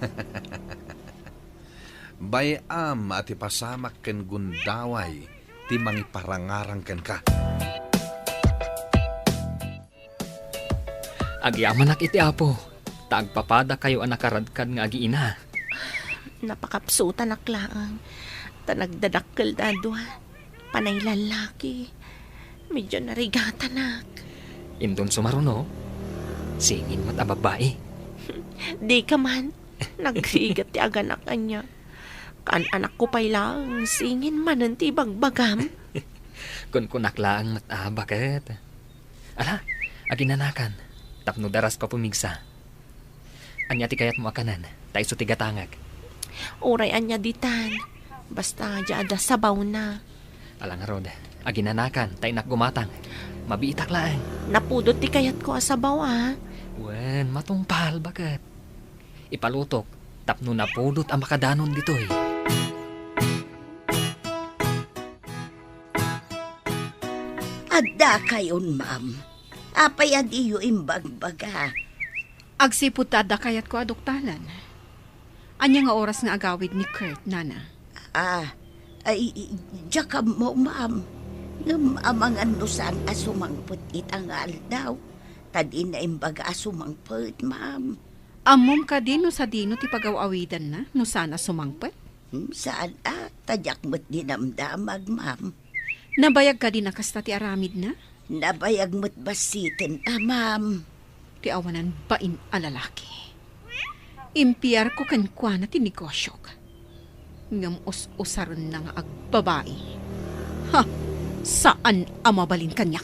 Bayam at ipasamak ken gundaway ti mangiparangarang ken ka. Agyamanak iti apo. Tagpapada kayo anakaradkad nga agiina. Napakapsutan aklaan. Tanagdadakkel dadwa. Panay lalaki. Medyo narigatan nak. Indon sumaruno. Singin mat a babae. Di ka man. Nagrigat ti aganak kanya. Kan anak ko pa'y lang. Singin man ang tibagbagam. Kun kunaklaan mat a bakit? Ala, aginanakan. Tapno daras pa pumigsa. Anya ti kayat mo akanan. Tayo so tigatangag. Uray anya ditan. Basta jada sabaw na. Alang rod, aginanakan, tayo nakgumatang. Mabiitak lang. Napudot ti kayat ko asabaw Wen, matungpal bakit? Ipalutok, tapno napudot ang makadanon dito'y. Adda kayon, ma'am. Apay adiyo imbagbaga. Agsipod tada kayat ko aduktalan. Anya nga oras nga agawid ni Kurt, nana? Ay, diya mo, ma'am. Ngam amang anusan asumangput itangal daw. Tadi na imbaga asumangput, ma'am. Amom ka din no sa dino ti pagawawidan na, no sana sumangpet? Saan tadyak mo't dinamdamag, ma'am. Nabayag ka din na kasta ti aramid na? Nabayag mo't basitin, ma'am. Ti awanan bain a lalaki. Impiyar ko kankwa na ti negosyo ka. Ngam us-usaron na nga agbabae. Ha! Saan amabalin kanyak?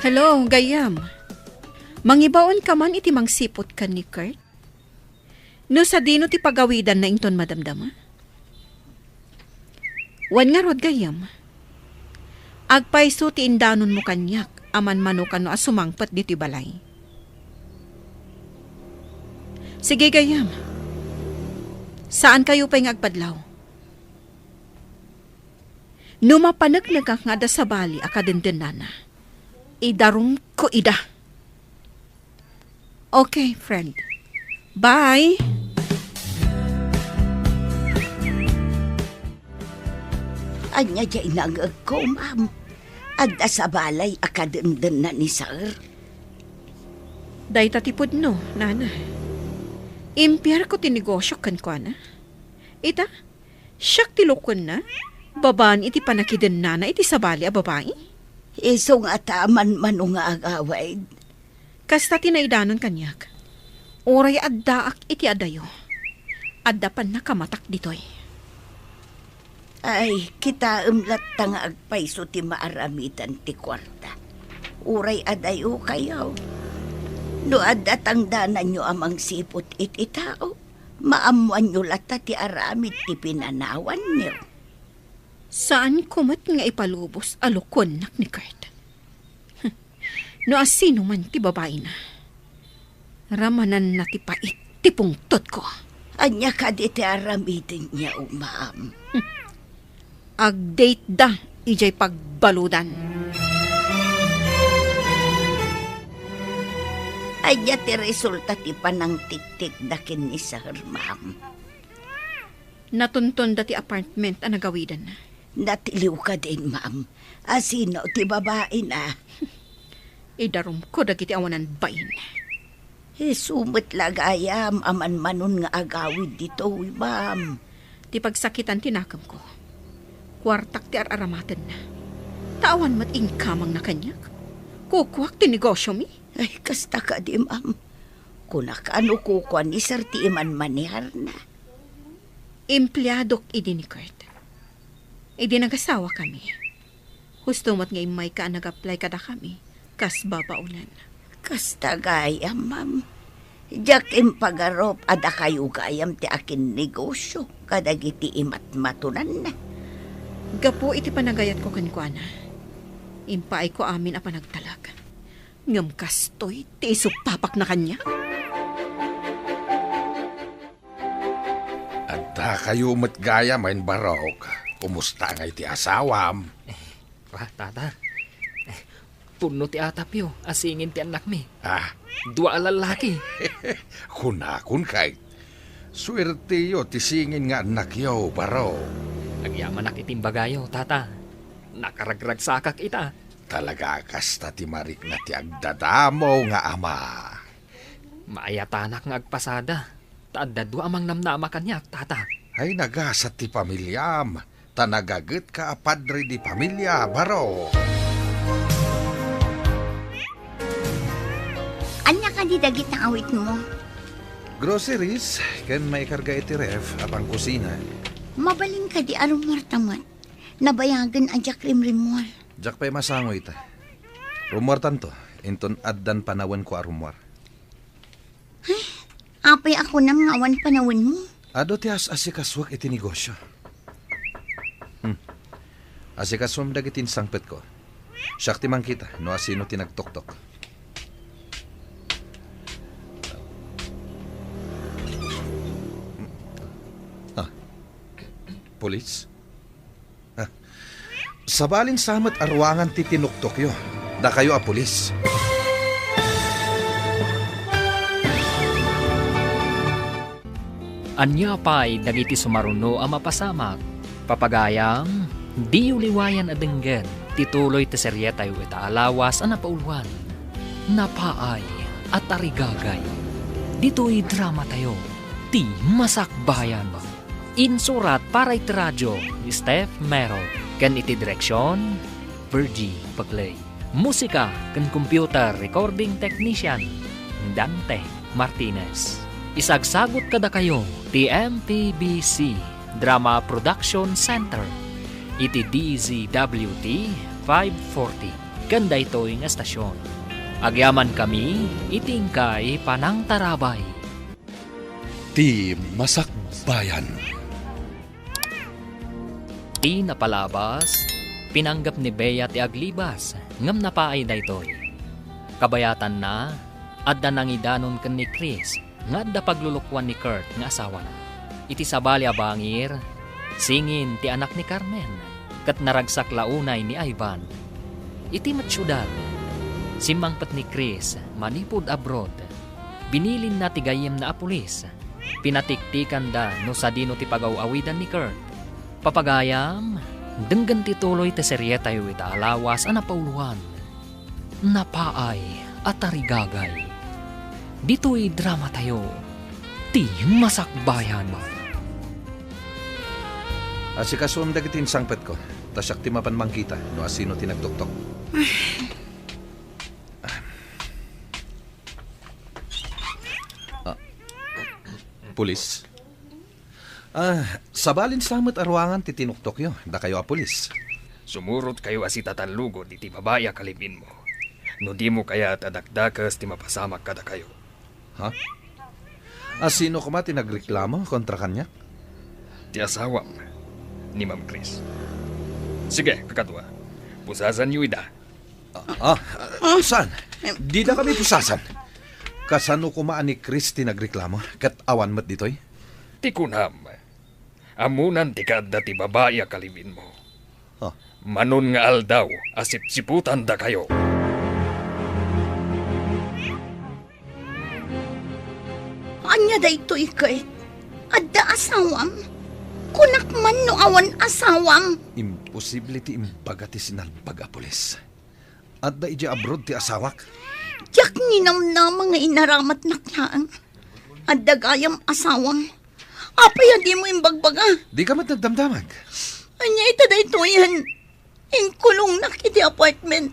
Hello, gayam. Mangibaon ka man iti mangsipot ka ni Kurt? No sa dino ti pagawidan na inton madamdama? Wan nga rod gayam. Agpaiso ti indanon mo kanyak, aman manukan no asumangpat diti balay. Sige gayam. Saan kayo pa'y ngagpadlaw? Numapanag nga da sa bali akadenden nana. Idarong ko ida. Okay, friend. Bye! Anya jay nangag ko, ma'am. Adda sa balay akadenden na ni sir. Day tatipod no, nana. Impiyar ko tinegosyo kan ko na. Ita, siyak tilokon na. Babaan iti panakiden nana iti sabali a babae. Iso nga taman man nga agawid. Kasta tinaidanon kanyak. Oray addaak iti adayo. Adda pan nakamatak ditoy. Ay, kita umlat nga agpaiso ti maaramitan ti kwarta. Uray adayo kayo. No adda tangdanan nyo amang sipot iti tao. Maamuan nyo lata ti aramid ti pinanawan nyo. Saan kumat nga ipalubos alukon nak ni Kurt? No asino man ti babae na. Ramanan na ti pait ti pungtot ko. Anya ka di ti aramidin niya, ma'am. Ag-date da, ijay pagbaludan. Anya ti resulta ti panang tik-tik dakin ni sir, ma'am. Natuntun da ti apartment ang nagawidan na. Natiliw ka din, ma'am. Asino ti babae na. Idarom ko dagiti awanan bain. Sumit lagayam aman manon nga agawid dito, ma'am. Ti pagsakitan tinakam ko. Kwartak ti aramatan na. Tawan mat inkamang na kanyak. Kukuwak ti negosyo mi. Ay, kasta ka di, ma'am. Kunakano kukuan ni sir ti iman manihar na. Empleyadok idi ni Kurt. Idi nagasawa kami. Husto mat nga imay ka nag-apply kada kami. Kas babaulan. Kasta gayam, ma'am. Diyak impagarop ada kayo gayam ti akin negosyo. Kadagiti imat matunan na. Gapo iti panagayat ko kankwana. Impaay ko amin a panagtalag. Ngam kastoy, ti isupapak na kanya. Adda kayo matgaya main barok. Kumusta nga iti asawam? Tata. Puno ti atapyo, asingin ti anak mi. Ah, Dua lalaki. kunakun kay. Swerte yo ti singin nga anak yo, baro. Agyaman nak itim bagayo, tata. Nakaragrag sakak ita. Talaga kasta ti marik na ti agdadamo nga ama. Maayatanak nga agpasada. Taadda amang namnama kanyak, tata. Ay nagasa ti pamilyam. Tanagaget ka padre di pamilya, baro. Anya ka di dagit na awit mo? Groceries, ken may karga iti ref, apang kusina. Mabaling ka di arumor tamat. Nabayagan ajak rimrimwar. Jak pa'y masango ita. Rumor tanto, inton addan panawan ko arumwar. Apay ako nang ngawan panawin mo. Ado ti asikaswak iti negosyo. Asikaswam dagitin sangpet ko. Siyak ti mangkita, no asino tinagtok-tok. Police? Sabalin samat arwangan ti tinuktok yo. Da kayo a pulis. Anya pa'y dagiti sumaruno ang mapasamak. Papagayam, di uliwayan adenggen. Tituloy ti serye tayo ita alawas ang napauluan. Napaay at arigagay. Dito'y drama tayo. Ti Masakbayan. Insurat para iti radyo ni Steph Mero. Kan iti direksyon, Virgie Paglay. Musika kan computer recording technician, Dante Martinez. Isagsagot kada kayo, ti MPBC Drama Production Center. Iti DZWT 540. Ganda ito'y nga estasyon. Agyaman kami, itingkay panang tarabay. Ti Masakbayan. Ti napalabas, pinanggap ni Bea ti Aglibas, ngam napaay daytoy. Kabayatan na, adda nangidanon ken ni Chris, nga adda paglulukwan ni Kurt nga asawa na. Iti sabali a bangir, singin ti anak ni Carmen, kat naragsak launay ni Ivan. Iti matsyudad, simangpat ni Chris manipod abroad, Binilin na ti gayem na apulis. Pinatiktikan da no sa dino ti pagaw-awidan ni Kurt. Papagayam, denggan ti tuloy ti serye tayo ita alawas a napauluan. Napaay at tarigagay. Dito'y drama tayo. Ti masakbayan. Asikasuam dagitin sangpet ko. Tasyak ti mapan mangkita no asino tinagtuktok. Pulis. Sabalin samat arwangan ti tinuktok yo. Da kayo a pulis. Sumurot kayo asitatan lugo di ti babaya kalibin mo. No di mo kaya tadakdakas ti mapasamak kada kayo. Ha? Asino ko ma tinagreklamo kontra kanya? Ti asawam ni Ma'am Chris. Sige, kakadwa. Pusasan niyo ida. Saan? Di na kami pusasan. Kasano kumaan ni Chris tinagreklamo kat awan mat ditoy? Ti kunam. Amunan ti kadda ti babaya kalibin mo. Ha? Manon nga aldaw, asip-siputan da kayo. Anya da ito ikay. Adda asawam. Kunak man no awan asawam. Imposible ti imbaga ti sinalbag a pulis. At da ija abroad ti asawak. Yak ninamnam mga inaramat na klaan. Adda gayam asawam. Apay di mo imbagbaga. Di ka mat nagdamdamag. Anya ita da ito yan. Kulong na kiti apartment.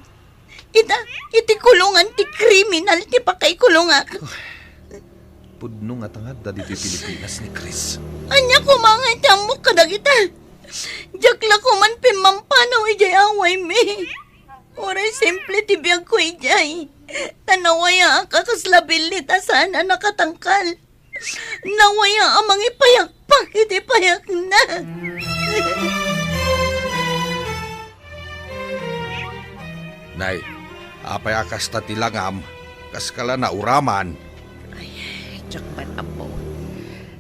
Iti kulungan ti kriminal ti pakay kulungak. Pudno nga tangad da dito Pilipinas ni Chris. Anya kumangay tamok kadag ita. Jakla ko man pimampanaw ijay away me. Oray simple ti biyag ko ijay. Tanawaya ka kaslabil nita sana nakatangkal. Nawaya amang ipayakpak iti payak na. Nay, apay akas tatilangam, kaskala na uraman. Jakman amo.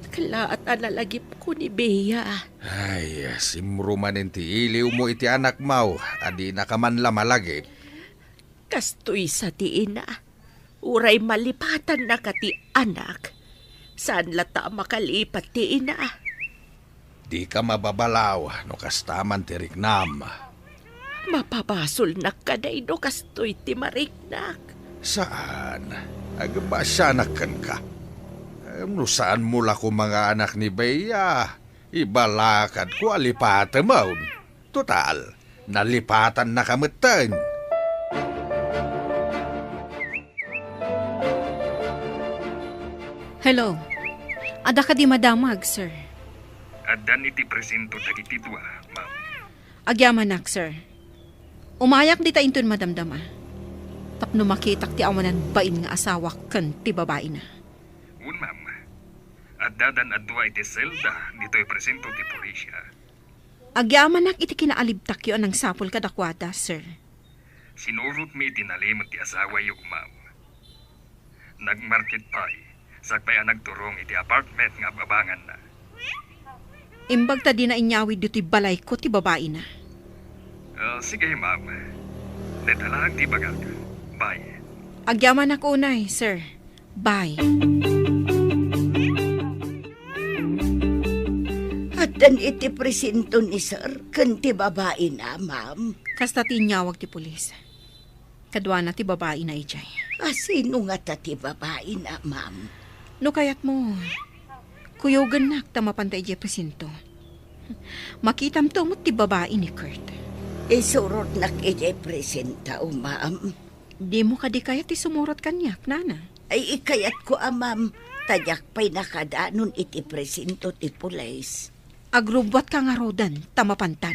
Kala at alalagip ko ni Bea. Ay, simrumanin ti iliw mo iti anak mau, adi na ka man lamalagip. Kastoy sa ti ina. Uray malipatan na ka ti anak. Saan lata makalipat ti ina? Di ka mababalaw, no kastaman ti riknam. Mapabasol na kaday no kastoy ti mariknak. Saan? Agbasyanak ka. No saan mula ko mga anak ni Bea? Ibalakad ko alipatan mo. Total, nalipatan na kamutan. Hello. Ada ka di madamag, sir. Adan iti presento dagiti dua, ma'am. Agyamanak, sir. Umayak di ta inton madamdama. Tapno makitak ti awanan bain nga asawa kan ti babae na. Un, ma'am. Adadan adwa iti selda dito'y presento ti pulisya. Agyamanak iti kinaalibtak yun ang sapol kadakwada, sir. Sinurot mi tinalimot ti asawa yung ma'am. Nagmarket pay, sakpay ang nagturong iti apartment nga babangan na. Imbag ta di na inyawid dito balay ko ti babae na. Sige, ma'am. Netalag ti bagal ka. Bye. Agyamanak unay, sir. Bye. At dan iti presento ni sir, kan ti babae na, ma'am. Kasta ti inyawag ti pulis. Kadwa na ti babae na ijay. Sino nga ta ti babae na, ma'am? No kayat mo, kuyogan nak tamapantay ijay presinto. Makitam to mo ti babae ni Kurt. Isurot na ijay presenta, ma'am. Di mo kadi kayat ti sumurot kanyak, nana. Ay ikayat ko, ma'am. Tadyak pa'y nakadaanon iti presinto ti pulis. Agrubwat ka nga rodan, tamapantan.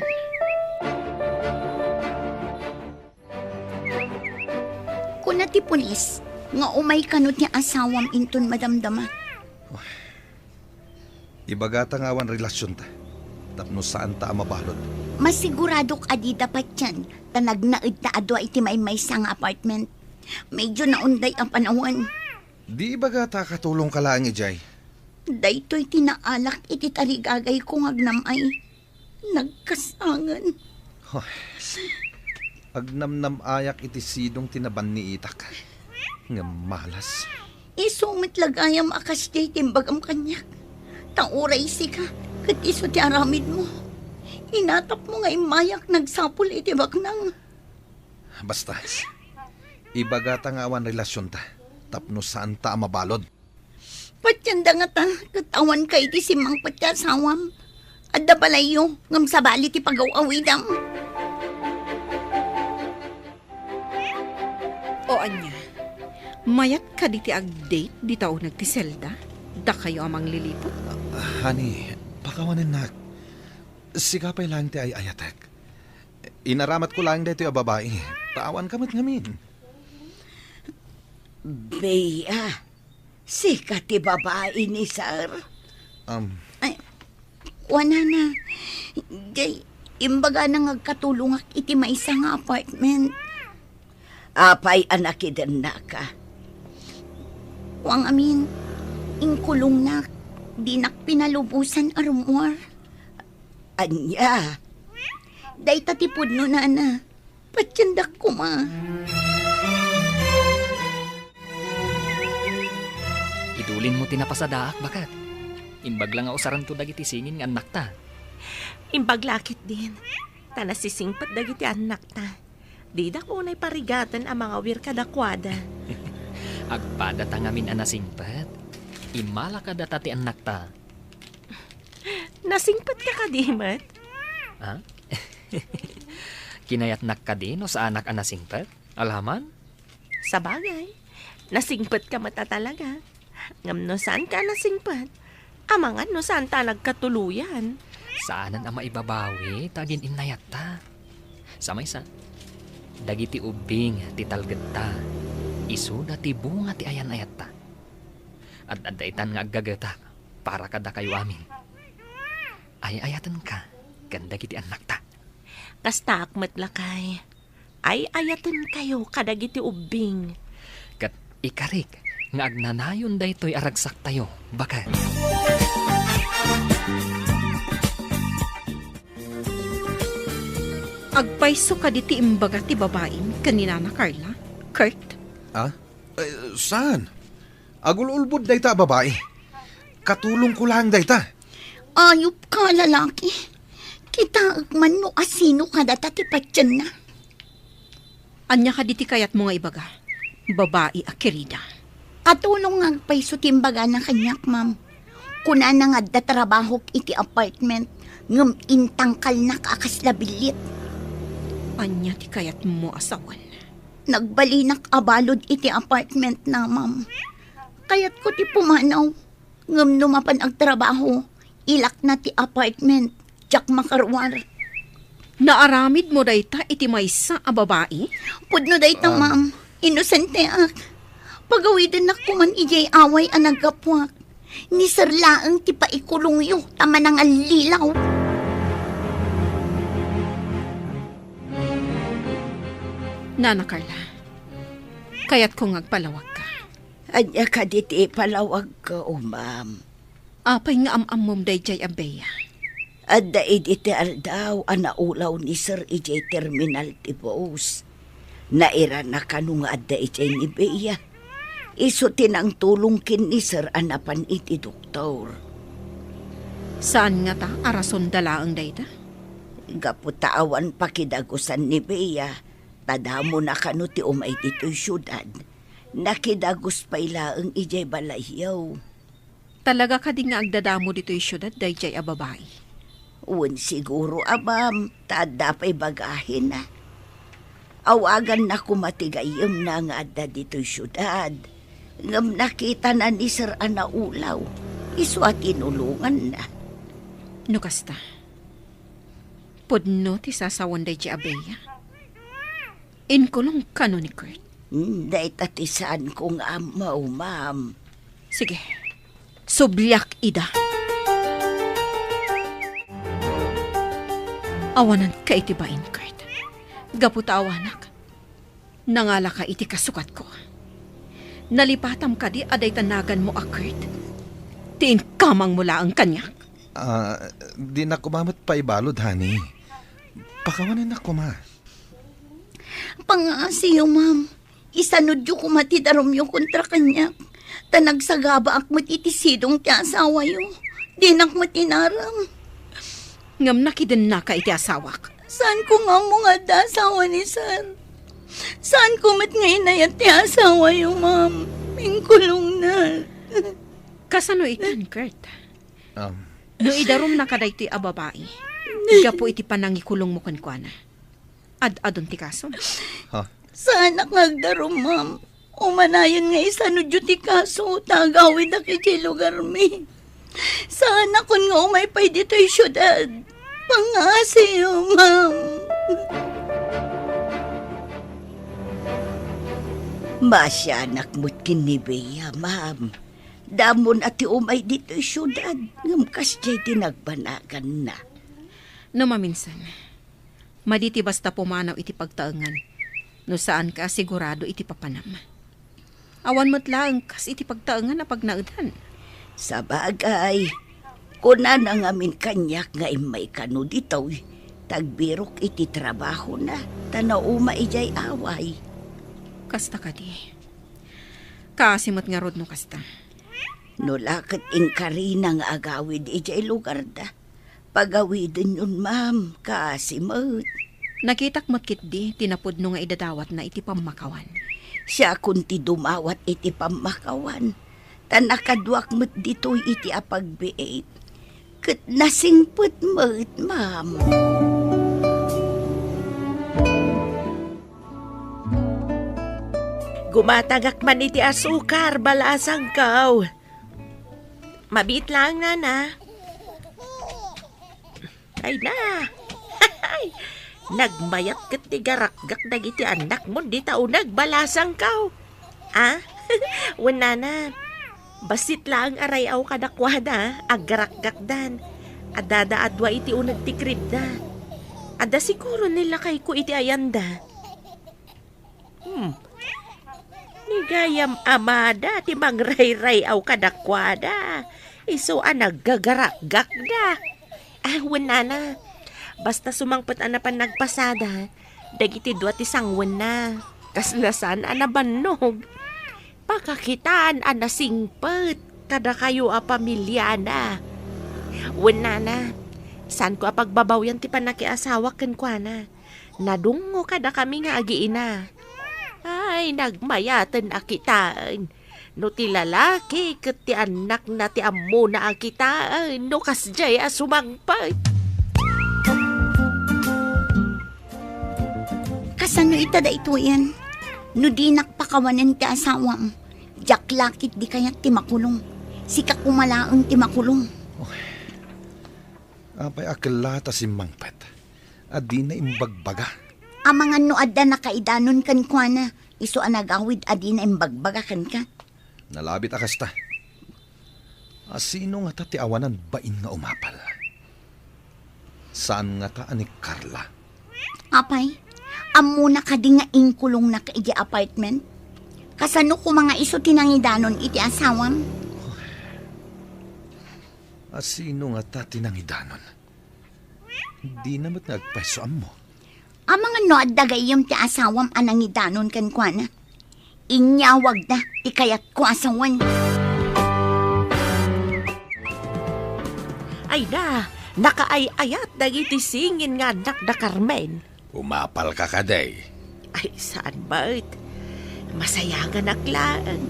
Kuna ti pulis, nga umay kanot ni asawam inton madamdama. Ibagata nga awan relasyon ta. Tapno saan ta mabalod. Masigurado ka di dapat yan, tanagnaid na adwa iti may sang apartment. Medyo naunday ang panahon. Di ibagata katulong ka lang ijay. Daytoy tinaalak iti tarigagay kong agnamay. Nagkasangan. Agnamnam ayak iti sidong tinaban ni itak. Nga malas. Isumit lagayam akas jay timbagam kanyak. Tauray si ka, kat iso ti aramid mo. Inatap mo nga imayak nagsapul iti baknang. Basta, ibagata nga awan relasyon ta. Tapno saan ta mabalod. Patyanda nga ta, katawan kay ti simang patyasawam. Adda balayo, ngam sabali ti pagaw-awidam. O anya, mayat ka di ti ag-date di tao nagtiselda? Da kayo amang lilipot? Honey, pakawanin na. Sigapay lang ti ay ayatek. Inaramat ko lang dito yung babae. Tawan kamat ngamin. Bea, sika ti babae ni Sir. Wana na. Jay, imbaga na ngagkatulungak iti maisa nga apartment. Apay anak idan na ka. Wang amin, ingkulong na. Di nak pinalubusan arumor. Anya, Day tatipod no nana. Patyandak ko ma. Idulin mo tinapasadaak bakat. Imbag lang nga usaran to dagiti singin nga anak ta. Imbaglakit din. Tanasisingpat dagiti anak ta. Di da ko na'y parigatan ang mga wir kadakwada. Agpada ta ngamin anasingpat. Imala ka data ti anak ta. Nasingpat ka kadimat? Ha? Kinayatnak ka din o sa anak anasingpat? Alaman? Sa bagay, nasingpat ka mata talaga. Ngam no saan ka nasingpat? Amangan no saan ta nagkatuluyan? Saanan ang maibabawi, tagin inayat ta. Samaysa, dagiti ubing ti talged ta. Isuda ti bunga ti ayan ayat ta. At adaitan nga aggagata para kada kayo amin. Ay-ayatan ka, ganda kiti anak ta. Kasta akmat lakay. Ay ayatan kayo kadagiti ubing. Kat ikarik, nga agnanayon daytoy aragsak tayo, bakat. Agpaiso ka di ti imbaga ti babaeng kanina na Carla? Kurt? Saan? Agululbod dayta babae. Katulong ko lang dayta. Ayop ka lalaki. Kita man no asino ka data ti patyan na. Anya ka di ti kayat mo nga ibaga? Babae a kirida. Atulong nga paiso timbaga na kanyak, ma'am. Kuna na nga da trabaho iti apartment, ngam intangkal na kakaslabilit. Anya ti kayat mo asawan. Nagbalinak abalod iti apartment na, ma'am. Kayat ko ti pumanaw. Ngam lumapan ang trabaho, ilak na ti apartment, jak makarwar. Naaramid mo dayta iti maysa a babae? Pudno dayta, ma'am. Inosente ak. Pagawidan na kuman ijay away ang nagkapwak. Ni Sir Laang ti paikulong yu, tama nang alilaw. Nana Carla, kayat kong agpalawag ka. anya ka diti palawag ka, ma'am. Apay nga amam dayjay abeya. Adda iti aldaw anaulaw ni Sir ijay terminal ti Boss. Naira na kanu nga adda ijay ni Bea. Iso tinang tulong kin ni Sir anapan iti doktor. Saan nga ta arason dalaang dayta? Gaputaawan pakidagusan ni Bea. Tadamo na kanu ti umay dito'y syudad. Nakidagos pa ilaang ijay balayyaw. Talaga ka di nga agdadamo dito'y syudad dayjay a babae. Uwan siguro, abam, tada pa'y bagahin na. Awagan na kumatigayam na nga adda dito'y syudad. Ngam nakita na ni Sir anaulaw. Iswa tinulungan na. No kasta. Podno ti sasawan dayjay abeya. Inkulong kano ni Kurt. Day tatisan kong amaw, ma'am. Sige. Sublyak ida. Awanan ka iti bain, Kurt. Gaputa awanak. Nangala ka iti kasukat ko. Nalipatam ka di aday tanagan mo a Kurt. Tiin kamang mula ang kanyak. Di na kumamot pa ibalod, honey. Pakawanan na kuma. Pangasiyo, ma'am. Isanod yu kumatidarom yung kontra kanya. Tanagsagaba ak mo't itisidong ti asawa yo. Dinak mo tinaram. Ngam nakiden na ka iti asawak. Saan ko nga mga da asawa ni sir? Saan ko mat nga inayat ti asawa yo, ma'am? Mingkulong na. Kasano itan, Kurt? Um, No idarom na kada iti a babae. Gapo iti panangikulong mo kankwana. Ad-adon ti kaso. Saan nagdarom, ma'am? Umanayon nga isa no ti kaso. Tagawid na kiti lugar mi. Saan akon nga umay pa'y dito'y syudad. Pangasiyo, ma'am. Masya anak mo't kinibeya, ma'am. Damon ati umay dito'y syudad. Ngamkas jay tinagbanagan na. No maminsan, maditi basta pumanaw iti pagtaengan. No saan ka sigurado iti papanam. Awan mo't lang kas iti pagtaengan na pagnaudan. Sa bagay, kuna na ngamin kanyak nga imay kano dito, tagbirok iti trabaho na, tanauma ijay away. Kasta ka di. Kasimot nga rod no kasta. No lakit inkari nga agawid ijay lugar da. Pagawidin yun, ma'am, kasimot. Nakitak mo't kit di, tinapod no nga idadawat na iti pamakawan. Siya kunti dumawat iti pamakawan. Tanakadwak mo't dito'y iti apagbiit. Kat nasingput mo't, ma'am. Gumatagak man iti asukar, balasang kaw. Mabit lang, nana. Ay na. Nagmayat kat ti garakgak dagiti anak mo, di tao nagbalasang kaw. Ah? Wala na. Basit lang aray aw kadakwada, agarakgak dan. Adada adwa iti unag ti kribda. Ada siguro nila kay ko iti ayanda. Nigayam amada ti mangray-ray aw kadakwada. Iso nagagarakgak da. Wala na. Basta sumangpot anapan nagpasada, dagiti dua ti sangwen na. Kaslasan anabannog. Pakakitaan anasingpet, kada kayo a pamilya na. Wala na. San ko apagbabawyan ti panakiasawa kenkwana. Nadungo kada kami nga agiina. Ay, nagmayatan akitaan. No ti lalaki ket ti anak na ti ammo na akitaan. No kasjay sumangpet. Kasano itada ito yan? No di nakpakawanan ti asawam. Jak lakit di kayat ti makulong. Sika kumalaang ti makulong. Apay akalata si Mangpet. Adi na imbagbaga. Amangan no adda nakaidanon kan kwa na. Iso anagawid adi na imbagbaga kan ka. Nalabit akasta. Asino nga ta ti awanan bain nga umapal? Saan nga ta ani Carla? Apay, amo na kadi nga ingkulong na kaigi apartment. Kasano ko mga iso tinangidanon iti asawam? Asino nga ta tinangidanon? Di namat nagpaisoan mo. Amangan no adda gayom ti asawam anangidanon kan kwa na. Inyawag na, ikayat ko asawan. Ay na, nakaayayat dagiti singin nga anak da Carmen. Umapal ka kaday. Ay, saan ba't? Masayangan aklaan.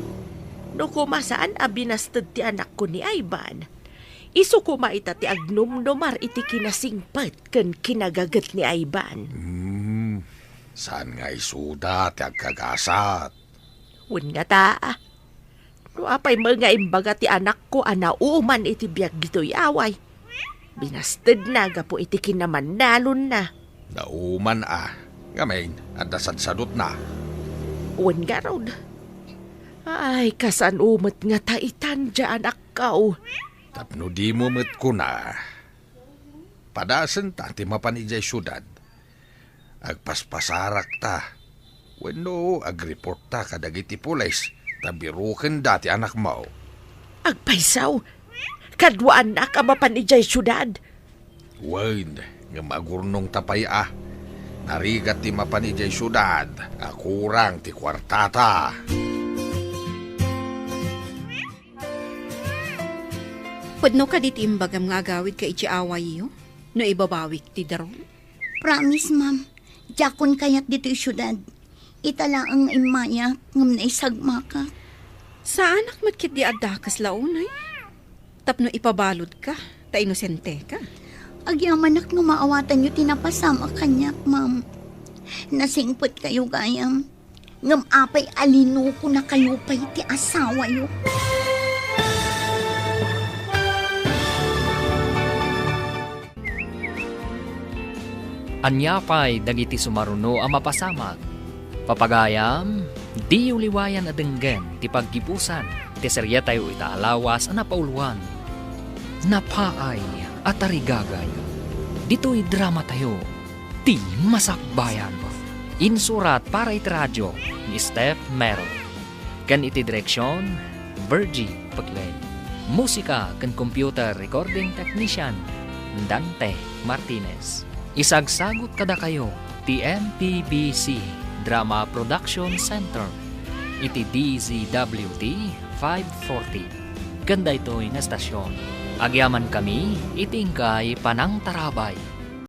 No kumasaan abinastad ti anak ko ni Ivan. Isu kumaita ti agnumnumar iti kinasingpat ken kinagagat ni Ivan. Saan nga isuda ti agkagasat? Wen nga taa. No apay mga imbaga ti anak ko anauman iti biag dito'y away. Binastad na gapo iti kinamanalon na. Nauman Ngamain, adasad-sadot na. Wen nga raw. Ay, kasan umat nga taitan dyan akaw. Tapno di mo met ko na. Padasan ta ti mapanijay syudad. Agpaspasarak ta. Wenno agreport ta kadagiti pulis. Tabiruken dati anak mo. Agpaisaw. Kadwaan na ka mapanijay syudad. Wen, nga magurnong tapay Narigat ti mapanijay syudad. Akurang ti kwartata. Pudno ka dit imbagam nga agawid ka iti away yo, no ibabawik ti daron. Promise, ma'am. Jakon kayat dito syudad. Itala ang imaya ngam na isagma ka. Sa anak matkit di adakas launay. Tapno ipabalod ka, ta inosente ka. Agyamanak no maawatan nyo tinapasama kanyak, ma'am. Nasingpot kayo gayam. Ngam apay alino ko na kayo pa'y ti asawa yo. Anyapay dagiti sumaruno ang mapasamag. Papagayam, di uliwayan adenggen ti paggipusan, ti serya tayo itaalawas ang napauluan. Napaay at arigagay. Dito'y drama tayo, ti masakbayan. Insurat para iti radyo ni Steph Mero. Kan iti direksyon, Virgie Paglay. Musika kan computer recording technician, Dante Martinez. Isagsagot kada kayo, ti MPBC Drama Production Center, iti DZWT 540. Ganda ito'y nga stasyon. Agyaman kami, itingkay panang tarabay.